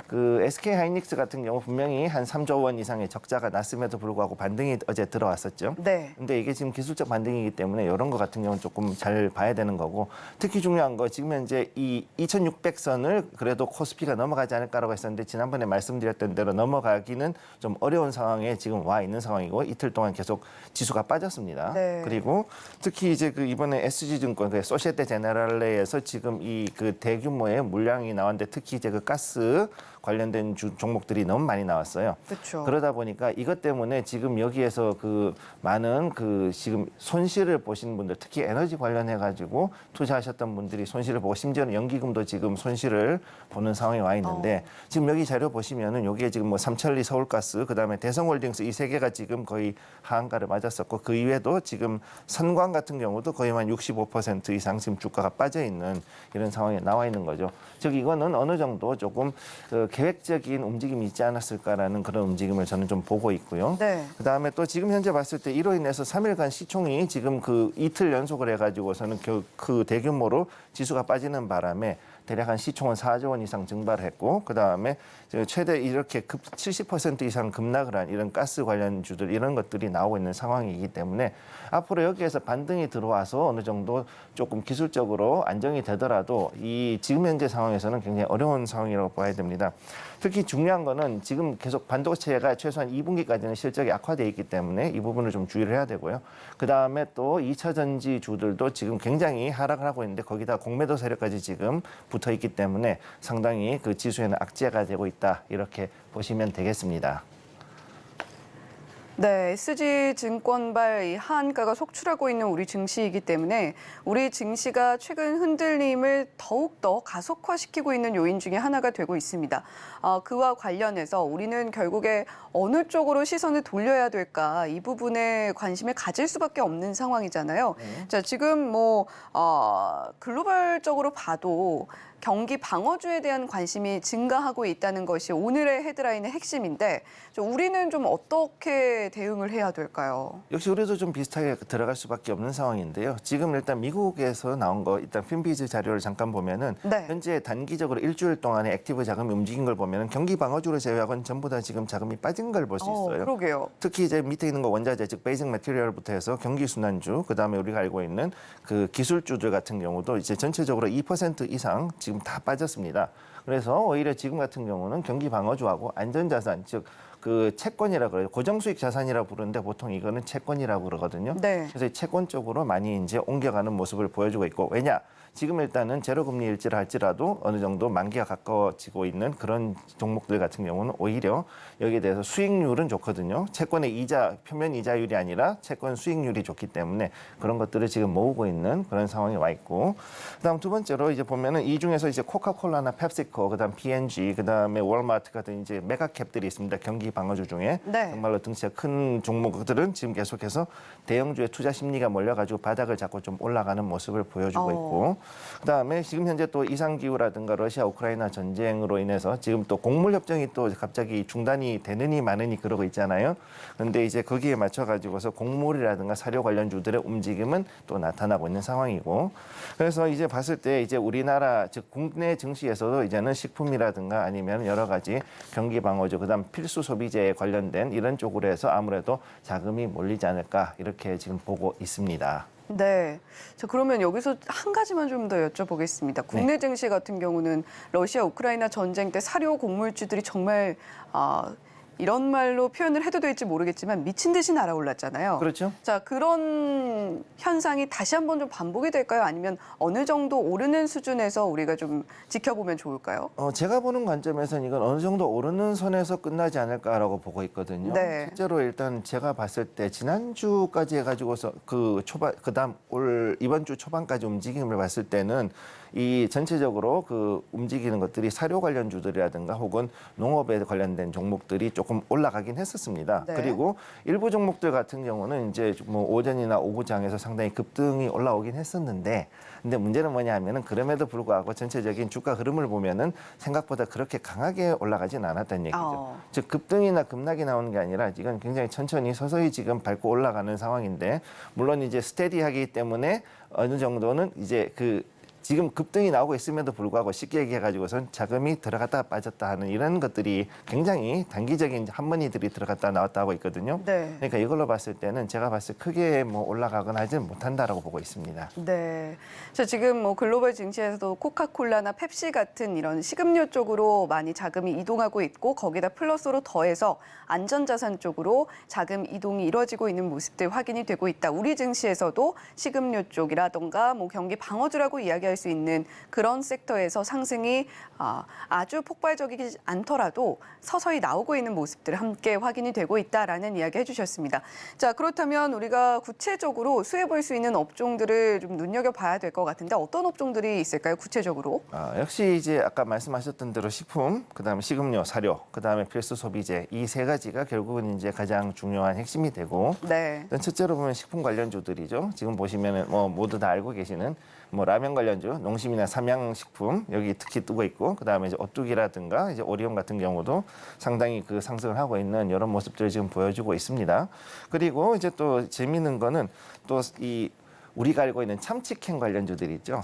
그 SK 하이닉스 같은 경우 분명히 한 3조 원 이상의 적자가 났음에도 불구하고 반등이 어제 들어왔었죠. 네. 근데 이게 지금 기술적 반등이기 때문에 이런 거 같은 경우는 조금 잘 봐야 되는 거고 특히 중요한 거 지금 현재 이 2600선을 그래도 코스피가 넘어가지 않을까라고 했었는데 지난번에 말씀드렸던 대로 넘어가기는 좀 어려운 상황에 지금 와 있는 상황이고 이틀 동안 계속 지수가 빠졌습니다. 네. 그리고 특히 이제 그 이번에 SG증권 그 소시에테 제네랄레에서 지금 이 그 대규모의 물량이 나왔는데 특히 이제 그 가스 관련된 종목들이 너무 많이 나왔어요. 그렇죠. 그러다 보니까 이것 때문에 지금 여기에서 그 많은 그 지금 손실을 보신 분들, 특히 에너지 관련해 가지고 투자하셨던 분들이 손실을 보고 심지어는 연기금도 지금 손실을 보는 상황에 와 있는데 지금 여기 자료 보시면은 여기에 지금 뭐 삼천리 서울가스, 그다음에 대성홀딩스 이 세 개가 지금 거의 하한가를 맞았었고 그 이외에도 지금 선광 같은 경우도 거의 한 65% 이상 지금 주가가 빠져 있는 이런 상황에 나와 있는 거죠. 즉 이거는 어느 정도 조금 그 계획적인 움직임이 있지 않았을까라는 그런 움직임을 저는 좀 보고 있고요. 네. 그다음에 또 지금 현재 봤을 때 이로 인해서 3일간 시총이 지금 그 이틀 연속을 해가지고서는 그 대규모로 지수가 빠지는 바람에 대략 한 시총은 4조 원 이상 증발을 했고 그다음에 최대 이렇게 70% 이상 급락을 한 이런 가스 관련주들 이런 것들이 나오고 있는 상황이기 때문에 앞으로 여기에서 반등이 들어와서 어느 정도 조금 기술적으로 안정이 되더라도 이 지금 현재 상황에서는 굉장히 어려운 상황이라고 봐야 됩니다. 특히 중요한 거는 지금 계속 반도체가 최소한 2분기까지는 실적이 악화돼 있기 때문에 이 부분을 좀 주의를 해야 되고요. 그다음에 또 2차 전지 주들도 지금 굉장히 하락을 하고 있는데 거기다 공매도 세력까지 지금 붙어 있기 때문에 상당히 그 지수에는 악재가 되고 있다. 이렇게 보시면 되겠습니다. 네, SG증권발 이 하한가가 속출하고 있는 우리 증시이기 때문에 우리 증시가 최근 흔들림을 더욱더 가속화시키고 있는 요인 중에 하나가 되고 있습니다. 그와 관련해서 우리는 결국에 어느 쪽으로 시선을 돌려야 될까 이 부분에 관심을 가질 수밖에 없는 상황이잖아요. 자, 지금 글로벌적으로 봐도 경기 방어주에 대한 관심이 증가하고 있다는 것이 오늘의 헤드라인의 핵심인데 우리는 좀 어떻게 대응을 해야 될까요? 역시 우리도 좀 비슷하게 들어갈 수밖에 없는 상황인데요. 지금 일단 미국에서 나온 거 일단 핀비즈 자료를 잠깐 보면은 네. 현재 단기적으로 일주일 동안에 액티브 자금이 움직인 걸 보면은 경기 방어주를 제외하고는 전부 다 지금 자금이 빠진 걸 볼 수 있어요. 그러게요. 특히 이제 밑에 있는 거 원자재 즉 베이직 매티리얼부터 해서 경기 순환주 그다음에 우리가 알고 있는 그 기술주들 같은 경우도 이제 전체적으로 2% 이상 지금 다 빠졌습니다. 그래서 오히려 지금 같은 경우는 경기 방어주하고 안전자산 즉 그 채권이라고 그래요. 고정수익 자산이라고 부르는데 보통 이거는 채권이라고 그러거든요. 네. 그래서 이 채권 쪽으로 많이 이제 옮겨가는 모습을 보여주고 있고 왜냐? 지금 일단은 제로금리일지라 할지라도 어느 정도 만기가 가까워지고 있는 그런 종목들 같은 경우는 오히려 여기에 대해서 수익률은 좋거든요. 채권의 이자, 표면 이자율이 아니라 채권 수익률이 좋기 때문에 그런 것들을 지금 모으고 있는 그런 상황에 와 있고 그다음 두 번째로 이제 보면은 이 중에서 이제 코카콜라나 펩시코, 그다음 P&G, 그다음에 월마트 같은 이제 메가캡들이 있습니다. 경기 방어주 중에 네. 정말로 등치가 큰 종목들은 지금 계속해서 대형주의 투자 심리가 몰려가지고 바닥을 잡고 좀 올라가는 모습을 보여주고 있고 그다음에 지금 현재 또 이상기후라든가 러시아 우크라이나 전쟁으로 인해서 지금 또 곡물 협정이 또 갑자기 중단이 되느니 마느니 그러고 있잖아요. 그런데 이제 거기에 맞춰가지고서 곡물이라든가 사료 관련주들의 움직임은 또 나타나고 있는 상황이고 그래서 이제 봤을 때 이제 우리나라 즉 국내 증시에서도 이제는 식품이라든가 아니면 여러 가지 경기 방어주 그다음 필수 소비재에 관련된 이런 쪽으로 해서 아무래도 자금이 몰리지 않을까 이렇게 지금 보고 있습니다. 네. 자, 그러면 여기서 한 가지만 좀 더 여쭤보겠습니다. 국내 증시 같은 경우는 러시아 우크라이나 전쟁 때 사료 곡물주들이 정말 이런 말로 표현을 해도 될지 모르겠지만 미친 듯이 날아올랐잖아요. 그렇죠. 자, 그런 현상이 다시 한번 좀 반복이 될까요? 아니면 어느 정도 오르는 수준에서 우리가 좀 지켜보면 좋을까요? 제가 보는 관점에서는 이건 어느 정도 오르는 선에서 끝나지 않을까라고 보고 있거든요. 네. 실제로 일단 제가 봤을 때 지난주까지 해가지고서 그다음 이번 주 초반까지 움직임을 봤을 때는 이 전체적으로 그 움직이는 것들이 사료 관련주들이라든가 혹은 농업에 관련된 종목들이 조금 올라가긴 했었습니다. 네. 그리고 일부 종목들 같은 경우는 이제 뭐 오전이나 오후장에서 상당히 급등이 올라오긴 했었는데 근데 문제는 뭐냐 하면은 그럼에도 불구하고 전체적인 주가 흐름을 보면은 생각보다 그렇게 강하게 올라가진 않았다는 얘기죠. 즉 급등이나 급락이 나오는 게 아니라 이건 굉장히 천천히 서서히 지금 밟고 올라가는 상황인데 물론 이제 스테디하기 때문에 어느 정도는 이제 지금 급등이 나오고 있음에도 불구하고 쉽게 얘기해가지고선 자금이 들어갔다 빠졌다 하는 이런 것들이 굉장히 단기적인 한머니들이 들어갔다 나왔다 하고 있거든요. 네. 그러니까 이걸로 봤을 때는 제가 봤을 때 크게 뭐 올라가거나 하지는 못한다라고 보고 있습니다. 네. 자, 지금 뭐 글로벌 증시에서도 코카콜라나 펩시 같은 이런 식음료 쪽으로 많이 자금이 이동하고 있고 거기다 플러스로 더해서 안전자산 쪽으로 자금 이동이 이루어지고 있는 모습들 확인이 되고 있다. 우리 증시에서도 식음료 쪽이라던가 뭐 경기 방어주라고 이야기하는 차지할 수 있는 그런 섹터에서 상승이 아주 폭발적이지 않더라도 서서히 나오고 있는 모습들 함께 확인이 되고 있다라는 이야기 해주셨습니다. 자, 그렇다면 우리가 구체적으로 수혜 볼 수 있는 업종들을 좀 눈여겨봐야 될 것 같은데 어떤 업종들이 있을까요? 구체적으로? 역시 이제 아까 말씀하셨던 대로 식품, 그다음에 식음료, 사료, 그다음에 필수 소비재 이 세 가지가 결국은 이제 가장 중요한 핵심이 되고 네. 일단 첫째로 보면 식품 관련주들이죠. 지금 보시면은 모두 다 알고 계시는 라면 관련주, 농심이나 삼양식품 여기 특히 뜨고 있고 그다음에 이제 오뚜기라든가 이제 오리온 같은 경우도 상당히 그 상승을 하고 있는 이런 모습들을 지금 보여주고 있습니다. 그리고 이제 또 재미있는 거는 또 이 우리가 알고 있는 참치캔 관련주들이 있죠.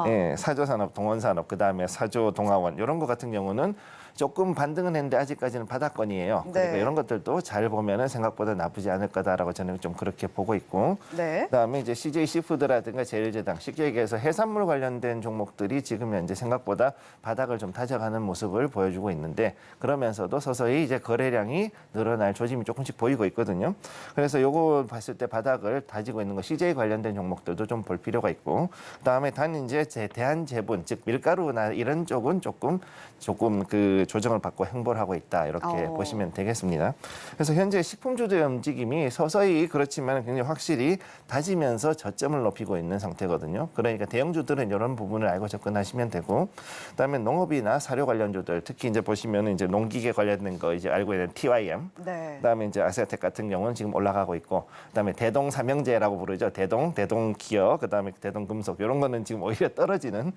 예, 사조산업, 동원산업, 그다음에 사조동아원 이런 거 같은 경우는 조금 반등은 했는데 아직까지는 바닥권이에요. 그러니까 네. 이런 것들도 잘 보면은 생각보다 나쁘지 않을 거다라고 저는 좀 그렇게 보고 있고. 네. 그다음에 이제 CJ 시푸드라든가 제일제당 쉽게 얘기해서 해산물 관련된 종목들이 지금 현재 생각보다 바닥을 좀 다져가는 모습을 보여주고 있는데 그러면서도 서서히 이제 거래량이 늘어날 조짐이 조금씩 보이고 있거든요. 그래서 요거 봤을 때 바닥을 다지고 있는 거 CJ 관련된 종목들도 좀 볼 필요가 있고 그다음에 단 이제 대한제분 즉 밀가루나 이런 쪽은 조금 그 조정을 받고 행보를 하고 있다 이렇게 보시면 되겠습니다. 그래서 현재 식품주들의 움직임이 서서히 그렇지만 굉장히 확실히 다지면서 저점을 높이고 있는 상태거든요. 그러니까 대형주들은 이런 부분을 알고 접근하시면 되고, 그다음에 농업이나 사료 관련주들 특히 이제 보시면 이제 농기계 관련된 거 이제 알고 있는 TYM, 네. 그다음에 이제 아세아텍 같은 경우는 지금 올라가고 있고, 그다음에 대동 삼형제라고 부르죠. 대동 기어, 그다음에 대동 금속 이런 거는 지금 오히려 떨어지는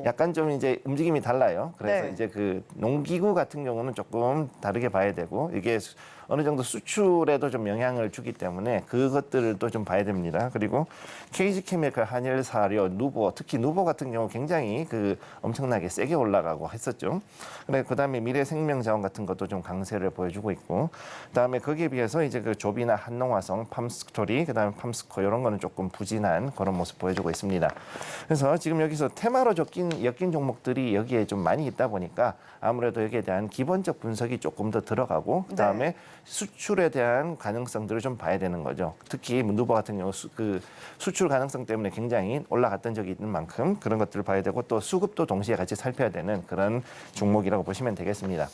약간 좀 이제 움직임이 달라요. 그래서 네. 이제 그 농기구 같은 경우는 조금 다르게 봐야 되고 이게 어느 정도 수출에도 좀 영향을 주기 때문에 그것들도 좀 봐야 됩니다. 그리고 KG케미칼, 한일사료, 누보, 특히 누보 같은 경우 굉장히 그 엄청나게 세게 올라가고 했었죠. 그다음에 미래생명자원 같은 것도 좀 강세를 보여주고 있고, 그다음에 거기에 비해서 이제 그 조비나 한농화성, 팜스토리, 그다음에 팜스코 이런 거는 조금 부진한 그런 모습 보여주고 있습니다. 그래서 지금 여기서 테마로 엮인 종목들이 여기에 좀 많이 있다 보니까 아무래도 여기에 대한 기본적 분석이 조금 더 들어가고 그다음에 네. 수출에 대한 가능성들을 좀 봐야 되는 거죠. 특히 누보 같은 경우 그 수출 가능성 때문에 굉장히 올라갔던 적이 있는 만큼 그런 것들을 봐야 되고 또 수급도 동시에 같이 살펴야 되는 그런 종목이라고 보시면 되겠습니다.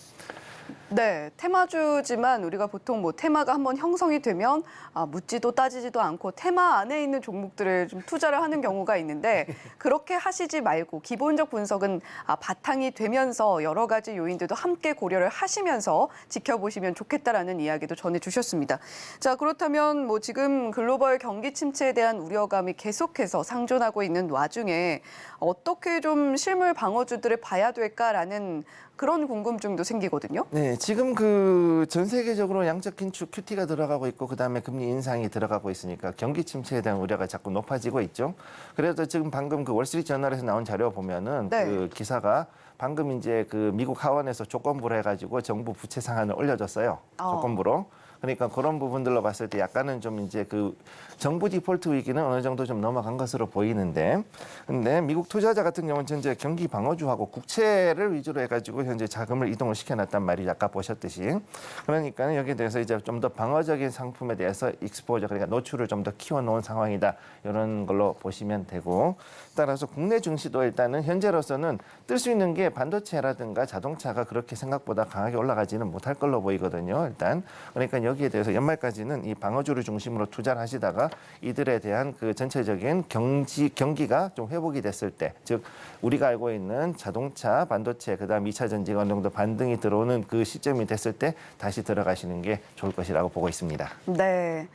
네, 테마주지만 우리가 보통 뭐 테마가 한번 형성이 되면 묻지도 따지지도 않고 테마 안에 있는 종목들을 좀 투자를 하는 경우가 있는데 그렇게 하시지 말고 기본적 분석은 바탕이 되면서 여러 가지 요인들도 함께 고려를 하시면서 지켜보시면 좋겠다라는 이야기도 전해주셨습니다. 자, 그렇다면 뭐 지금 글로벌 경기 침체에 대한 우려감이 계속해서 상존하고 있는 와중에 어떻게 좀 실물 방어주들을 봐야 될까라는 그런 궁금증도 생기거든요. 네, 지금 그 전 세계적으로 양적 긴축 QT가 들어가고 있고 그다음에 금리 인상이 들어가고 있으니까 경기 침체에 대한 우려가 자꾸 높아지고 있죠. 그래서 지금 방금 그 월스트리트저널에서 나온 자료 보면은 네. 그 기사가 방금 이제 그 미국 하원에서 조건부로 해가지고 정부 부채 상한을 올려줬어요. 조건부로. 그러니까 그런 부분들로 봤을 때 약간은 좀 이제 그 정부 디폴트 위기는 어느 정도 좀 넘어간 것으로 보이는데, 근데 미국 투자자 같은 경우는 현재 경기 방어주하고 국채를 위주로 해가지고 현재 자금을 이동을 시켜놨단 말이죠. 아까 보셨듯이. 그러니까 여기에 대해서 이제 좀 더 방어적인 상품에 대해서 익스포저, 그러니까 노출을 좀 더 키워놓은 상황이다. 이런 걸로 보시면 되고, 따라서 국내 증시도 일단은 현재로서는 뜰 수 있는 게 반도체라든가 자동차가 그렇게 생각보다 강하게 올라가지는 못할 걸로 보이거든요. 일단. 그러니까 여기에 대해서 연말까지는 이 방어주를 중심으로 투자를 하시다가 이들에 대한 그 전체적인 경기가 좀 회복이 됐을 때, 즉 우리가 알고 있는 자동차, 반도체, 그다음 2차 전지가 어느 정도 반등이 들어오는 그 시점이 됐을 때 다시 들어가시는 게 좋을 것이라고 보고 있습니다. 네.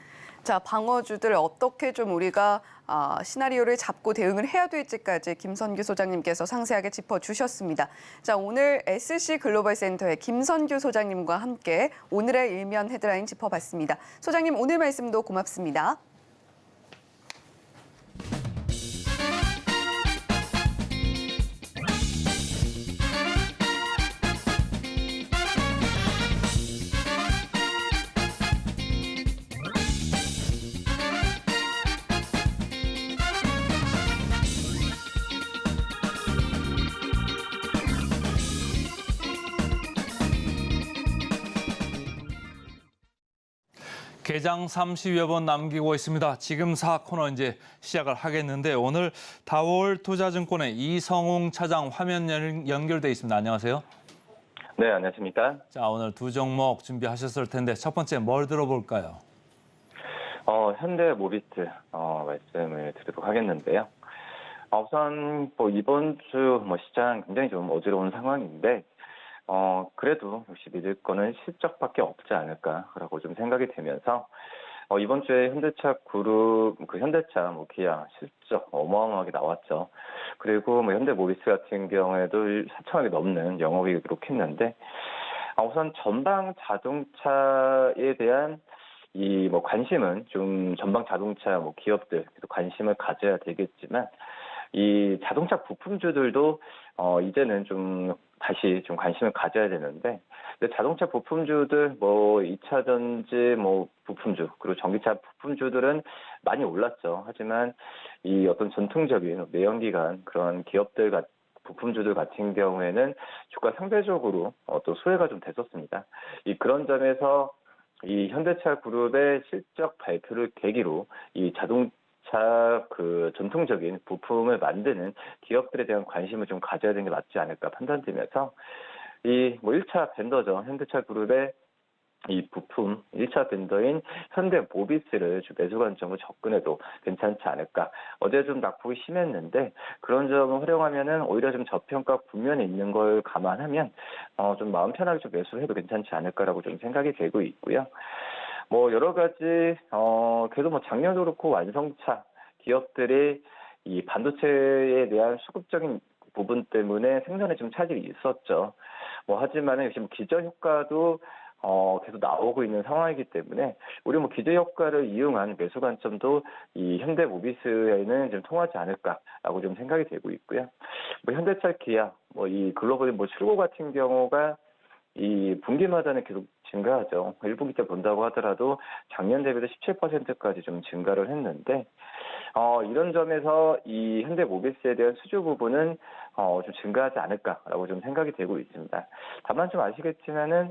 자, 방어주들 어떻게 좀 우리가 시나리오를 잡고 대응을 해야 될지까지 김선규 소장님께서 상세하게 짚어주셨습니다. 자, 오늘 SC 글로벌 센터의 김선규 소장님과 함께 오늘의 일면 헤드라인 짚어봤습니다. 소장님, 오늘 말씀도 고맙습니다. 개장 30여 분 남기고 있습니다. 지금사 코너 이제 시작을 하겠는데 오늘 다월 투자증권의 이성웅 차장 화면 연결돼 있습니다. 안녕하세요. 네, 안녕하십니까. 자, 오늘 두 종목 준비하셨을 텐데 첫 번째 뭘 들어볼까요? 현대모비스 말씀을 드리도록 하겠는데요. 우선 이번 주 시장 굉장히 좀 어지러운 상황인데 그래도 역시 믿을 거는 실적밖에 없지 않을까라고 좀 생각이 되면서 이번 주에 현대차 그룹 현대차 기아 실적 어마어마하게 나왔죠. 그리고 현대모비스 같은 경우에도 4천억이 넘는 영업이익을 기록했는데 우선 전방 자동차에 대한 이 관심은 좀 전방 자동차 기업들 계속 관심을 가져야 되겠지만 이 자동차 부품주들도 이제는 좀 다시 좀 관심을 가져야 되는데 자동차 부품주들 2차 전지 부품주 그리고 전기차 부품주들은 많이 올랐죠. 하지만 이 어떤 전통적인 내연기관 그런 기업들 부품주들 같은 경우에는 주가 상대적으로 또 수혜가 좀 됐었습니다. 그런 점에서 이 현대차 그룹의 실적 발표를 계기로 이 자동차 전통적인 부품을 만드는 기업들에 대한 관심을 좀 가져야 되는 게 맞지 않을까 판단되면서 1차 벤더죠. 현대차 그룹의 이 부품 1차 벤더인 현대모비스를 매수 관점으로 접근해도 괜찮지 않을까. 어제 좀 낙폭이 심했는데 그런 점을 활용하면은 오히려 좀 저평가 국면에 있는 걸 감안하면 좀 마음 편하게 좀 매수해도 괜찮지 않을까라고 좀 생각이 되고 있고요. 여러 가지 그래도 작년도 그렇고 완성차 기업들이 이 반도체에 대한 수급적인 부분 때문에 생산에 좀 차질이 있었죠. 하지만 역시 기저 효과도 계속 나오고 있는 상황이기 때문에 우리 기저 효과를 이용한 매수 관점도 이 현대모비스에는 좀 통하지 않을까라고 좀 생각이 되고 있고요. 현대차, 기아, 이 글로벌 출고 같은 경우가 이 분기마다는 계속 증가하죠. 1분기 때 본다고 하더라도 작년 대비도 17%까지 좀 증가를 했는데 이런 점에서 이 현대모비스에 대한 수주 부분은 좀 증가하지 않을까라고 좀 생각이 되고 있습니다. 다만 좀 아시겠지만은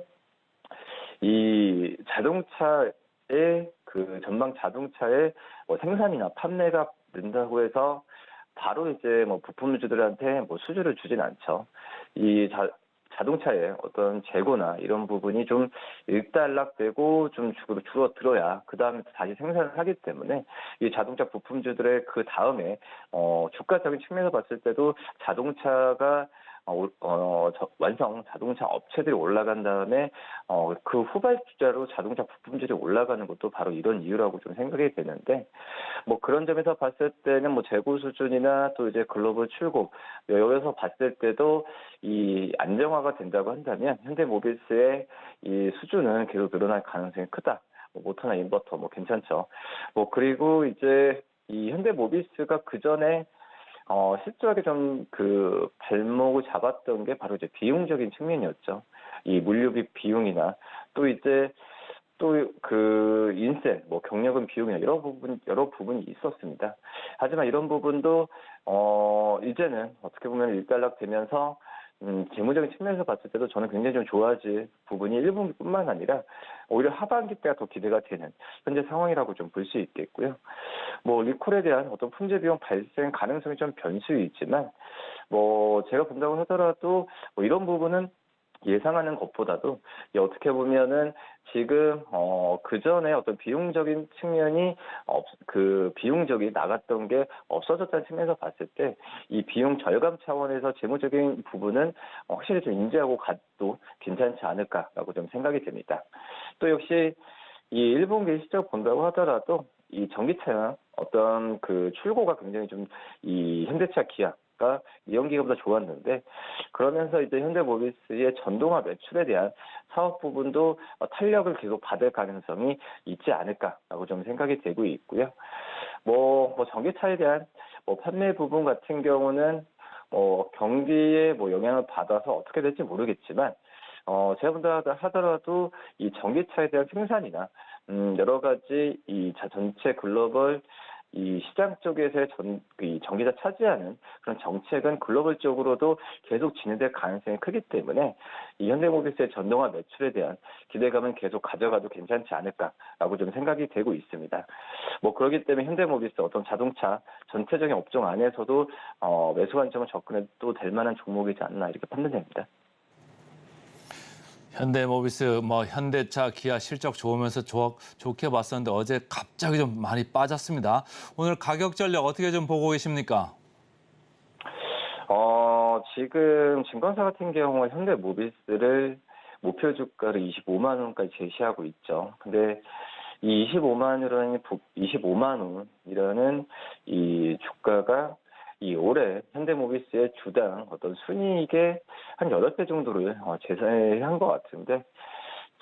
이 자동차의 전방 자동차의 생산이나 판매가 는다고 해서 바로 이제 부품주들한테 수주를 주진 않죠. 이 자동차의 어떤 재고나 이런 부분이 좀 일단락되고 좀 줄어들어야 그 다음에 다시 생산을 하기 때문에 이 자동차 부품주들의 그 다음에 주가적인 측면에서 봤을 때도 자동차가 완성 자동차 업체들이 올라간 다음에 그 후발주자로 자동차 부품들이 올라가는 것도 바로 이런 이유라고 좀 생각이 되는데 그런 점에서 봤을 때는 재고 수준이나 또 이제 글로벌 출고 여기서 봤을 때도 이 안정화가 된다고 한다면 현대모비스의 이 수준은 계속 늘어날 가능성이 크다. 모터나 인버터 괜찮죠. 그리고 이제 이 현대모비스가 그 전에 실질적으로 좀 발목을 잡았던 게 바로 이제 비용적인 측면이었죠. 이 물류비 비용이나 또 이제 인세, 경력금 비용이나 여러 부분이 있었습니다. 하지만 이런 부분도 이제는 어떻게 보면 일단락되면서 재무적인 측면에서 봤을 때도 저는 굉장히 좀 좋아질 부분이 1분기뿐만 아니라 오히려 하반기 때가 더 기대가 되는 현재 상황이라고 좀 볼 수 있겠고요. 리콜에 대한 어떤 품질 비용 발생 가능성이 좀 변수이 있지만 제가 본다고 하더라도 이런 부분은 예상하는 것보다도 어떻게 보면은 지금 그 전에 어떤 비용적인 측면이 비용적이 나갔던 게 없어졌다는 측면에서 봤을 때 이 비용 절감 차원에서 재무적인 부분은 확실히 좀 인지하고 가도 괜찮지 않을까라고 좀 생각이 됩니다. 또 역시 이 1분기 실적 본다고 하더라도 이 전기차나 어떤 출고가 굉장히 좀 이 현대차, 기아가 내연기관보다 좋았는데 그러면서 이제 현대모비스의 전동화 매출에 대한 사업 부분도 탄력을 계속 받을 가능성이 있지 않을까라고 좀 생각이 되고 있고요. 전기차에 대한 판매 부분 같은 경우는 경기에 영향을 받아서 어떻게 될지 모르겠지만 제가 본다 하더라도 이 전기차에 대한 생산이나 여러 가지 이 전체 글로벌 이 시장 쪽에서의 이 전기차 차지하는 그런 정책은 글로벌적으로도 계속 진행될 가능성이 크기 때문에 이 현대모비스의 전동화 매출에 대한 기대감은 계속 가져가도 괜찮지 않을까라고 좀 생각이 되고 있습니다. 뭐 그렇기 때문에 현대모비스 어떤 자동차 전체적인 업종 안에서도 매수 관점을 접근해도 될 만한 종목이지 않나 이렇게 판단됩니다. 현대모비스, 현대차, 기아 실적 좋으면서 좋게 봤었는데 어제 갑자기 좀 많이 빠졌습니다. 오늘 가격 전략 어떻게 좀 보고 계십니까? 지금 증권사 같은 경우는 현대모비스를 목표 주가를 25만 원까지 제시하고 있죠. 근데 이 25만 원이라는 이 주가가 이 올해 현대모비스의 주당 어떤 순이익의 한 8배 정도를 제시한 것 같은데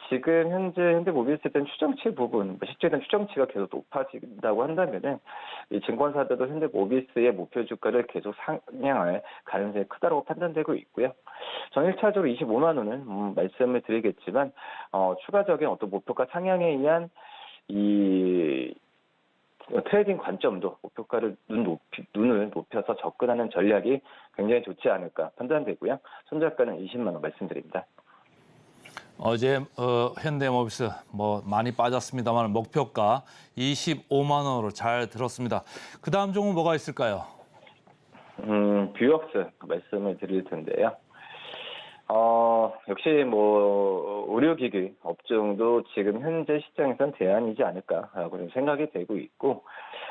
지금 현재 현대모비스에 대한 추정치 부분, 실제에 대한 추정치가 계속 높아진다고 한다면은 이 증권사들도 현대모비스의 목표 주가를 계속 상향할 가능성이 크다고 판단되고 있고요. 저는 1차적으로 25만 원은 말씀을 드리겠지만 추가적인 어떤 목표가 상향에 의한 이 트레이딩 관점도 목표가를 눈을 높여서 접근하는 전략이 굉장히 좋지 않을까 판단되고요. 손절가는 20만 원 말씀드립니다. 어제 현대모비스 많이 빠졌습니다만 목표가 25만 원으로 잘 들었습니다. 그 다음 종목 뭐가 있을까요? 뷰역스 말씀을 드릴 텐데요. 역시 의료기기 업종도 지금 현재 시장에선 대안이지 않을까라고 좀 생각이 되고 있고,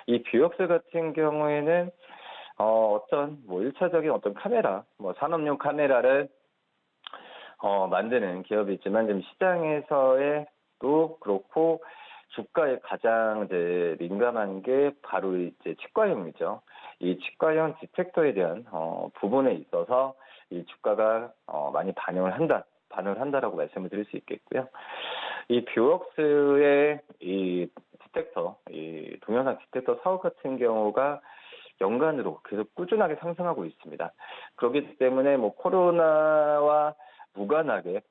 이 뷰역스 같은 경우에는 어떤 1차적인 어떤 카메라, 산업용 카메라를 만드는 기업이 있지만 지금 시장에서의 또 그렇고 주가에 가장 이제 민감한 게 바로 이제 치과용이죠. 이 치과용 디텍터에 대한 부분에 있어서 이 주가가 많이 반응을 한다라고 말씀을 드릴 수 있겠고요. 이 뷰웍스의 이 디텍터, 이 동영상 디텍터 사업 같은 경우가 연간으로 계속 꾸준하게 상승하고 있습니다. 그렇기 때문에 코로나와 무관하게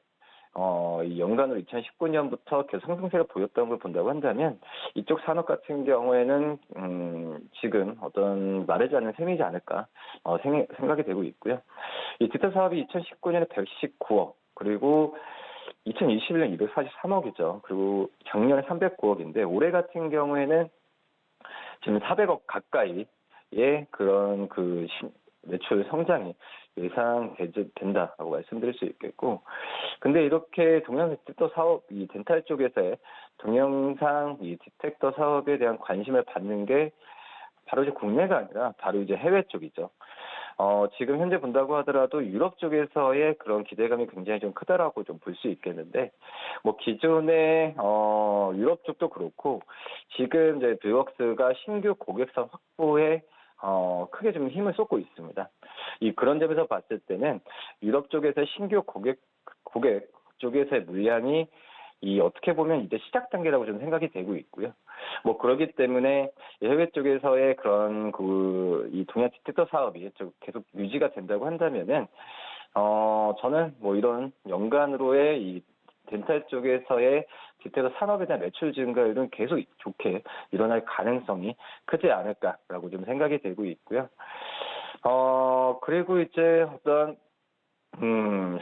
이 연간으로 2019년부터 계속 상승세를 보였던 걸 본다고 한다면 이쪽 산업 같은 경우에는 지금 어떤 마르지 않는 셈이지 않을까 생각이 되고 있고요. 이 디텍터 사업이 2019년에 119억, 그리고 2021년 243억이죠. 그리고 작년에 309억인데 올해 같은 경우에는 지금 400억 가까이의 그런 매출 성장이 예상된다라고 말씀드릴 수 있겠고, 근데 이렇게 동영상 디텍터 사업, 이 덴탈 쪽에서의 동영상 이 디텍터 사업에 대한 관심을 받는 게 바로 이제 국내가 아니라 바로 이제 해외 쪽이죠. 지금 현재 본다고 하더라도 유럽 쪽에서의 그런 기대감이 굉장히 좀 크다라고 좀 볼 수 있겠는데, 기존의 유럽 쪽도 그렇고 지금 이제 뷰웍스가 신규 고객사 확보에 크게 좀 힘을 쏟고 있습니다. 그런 점에서 봤을 때는 유럽 쪽에서 신규 고객 쪽에서의 물량이 어떻게 보면 이제 시작 단계라고 좀 생각이 되고 있고요. 그렇기 때문에 해외 쪽에서의 그런 이 동양 디텍터 사업이 계속 유지가 된다고 한다면은 저는 이런 연간으로의 이 덴탈 쪽에서의 디텍터 산업에 대한 매출 증가율은 계속 좋게 일어날 가능성이 크지 않을까라고 좀 생각이 되고 있고요. 그리고 이제 어떤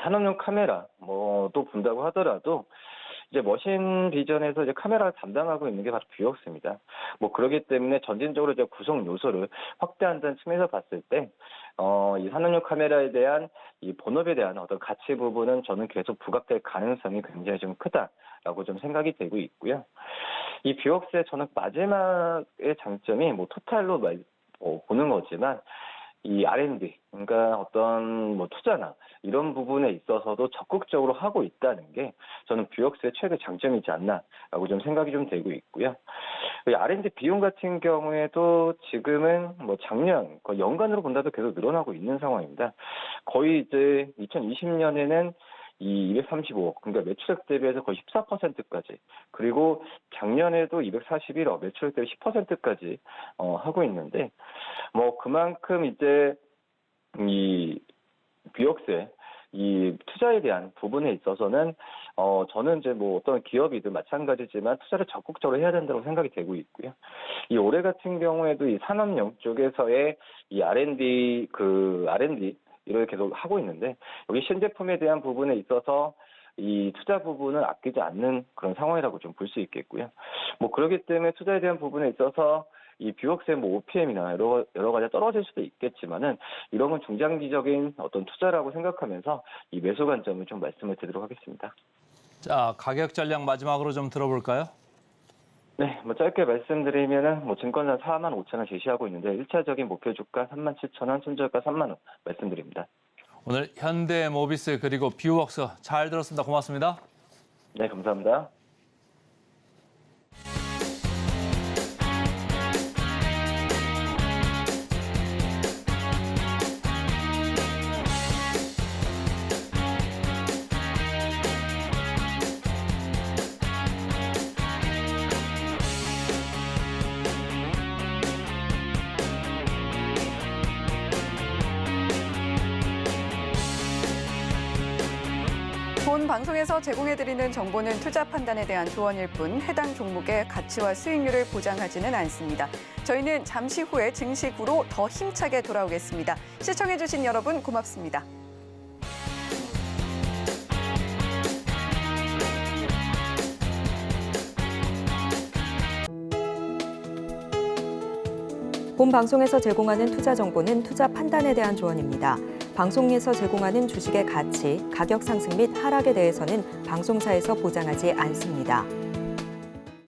산업용 카메라 또 본다고 하더라도 이제 머신 비전에서 이제 카메라를 담당하고 있는 게 바로 뷰웍스입니다. 그렇기 때문에 전진적으로 이제 구성 요소를 확대한다는 측면에서 봤을 때 이 산업용 카메라에 대한 이 본업에 대한 어떤 가치 부분은 저는 계속 부각될 가능성이 굉장히 좀 크다라고 좀 생각이 되고 있고요. 이 뷰웍스의 저는 마지막의 장점이 토탈로 보는 거지만 이 R&D, 그러니까 어떤 투자나 이런 부분에 있어서도 적극적으로 하고 있다는 게 저는 뷰웍스의 최대 장점이지 않나라고 좀 생각이 좀 되고 있고요. 이 R&D 비용 같은 경우에도 지금은 작년 연간으로 본다도 계속 늘어나고 있는 상황입니다. 거의 이제 2020년에는 이 235억, 그러니까 매출액 대비해서 거의 14%까지, 그리고 작년에도 241억, 매출액 대비 10%까지 하고 있는데, 그만큼 이제 이 뷰웍스의 이 투자에 대한 부분에 있어서는 저는 이제 뭐 어떤 기업이든 마찬가지지만 투자를 적극적으로 해야 된다고 생각이 되고 있고요. 이 올해 같은 경우에도 이 산업용 쪽에서의 이 R&D 이를 계속 하고 있는데 여기 신제품에 대한 부분에 있어서 이 투자 부분을 아끼지 않는 그런 상황이라고 좀 볼 수 있겠고요. 뭐 그렇기 때문에 투자에 대한 부분에 있어서 이 뷰옥스의 뭐 OPM이나 여러 가지 떨어질 수도 있겠지만은 이런 건 중장기적인 어떤 투자라고 생각하면서 이 매수 관점을 좀 말씀을 드리도록 하겠습니다. 자, 가격 전략 마지막으로 좀 들어볼까요? 네, 뭐 짧게 말씀드리면은 뭐 증권사 45,000원 제시하고 있는데 1차적인 목표 주가 37,000원, 손절가 3만 원 말씀드립니다. 오늘 현대모비스 그리고 뷰웍스 잘 들었습니다. 고맙습니다. 네, 감사합니다. 본 방송에서 제공해드리는 정보는 투자 판단에 대한 조언일 뿐 해당 종목의 가치와 수익률을 보장하지는 않습니다. 저희는 잠시 후에 증시구로 더 힘차게 돌아오겠습니다. 시청해주신 여러분 고맙습니다. 본 방송에서 제공하는 투자 정보는 투자 판단에 대한 조언입니다. 방송에서 제공하는 주식의 가치, 가격 상승 및 하락에 대해서는 방송사에서 보장하지 않습니다.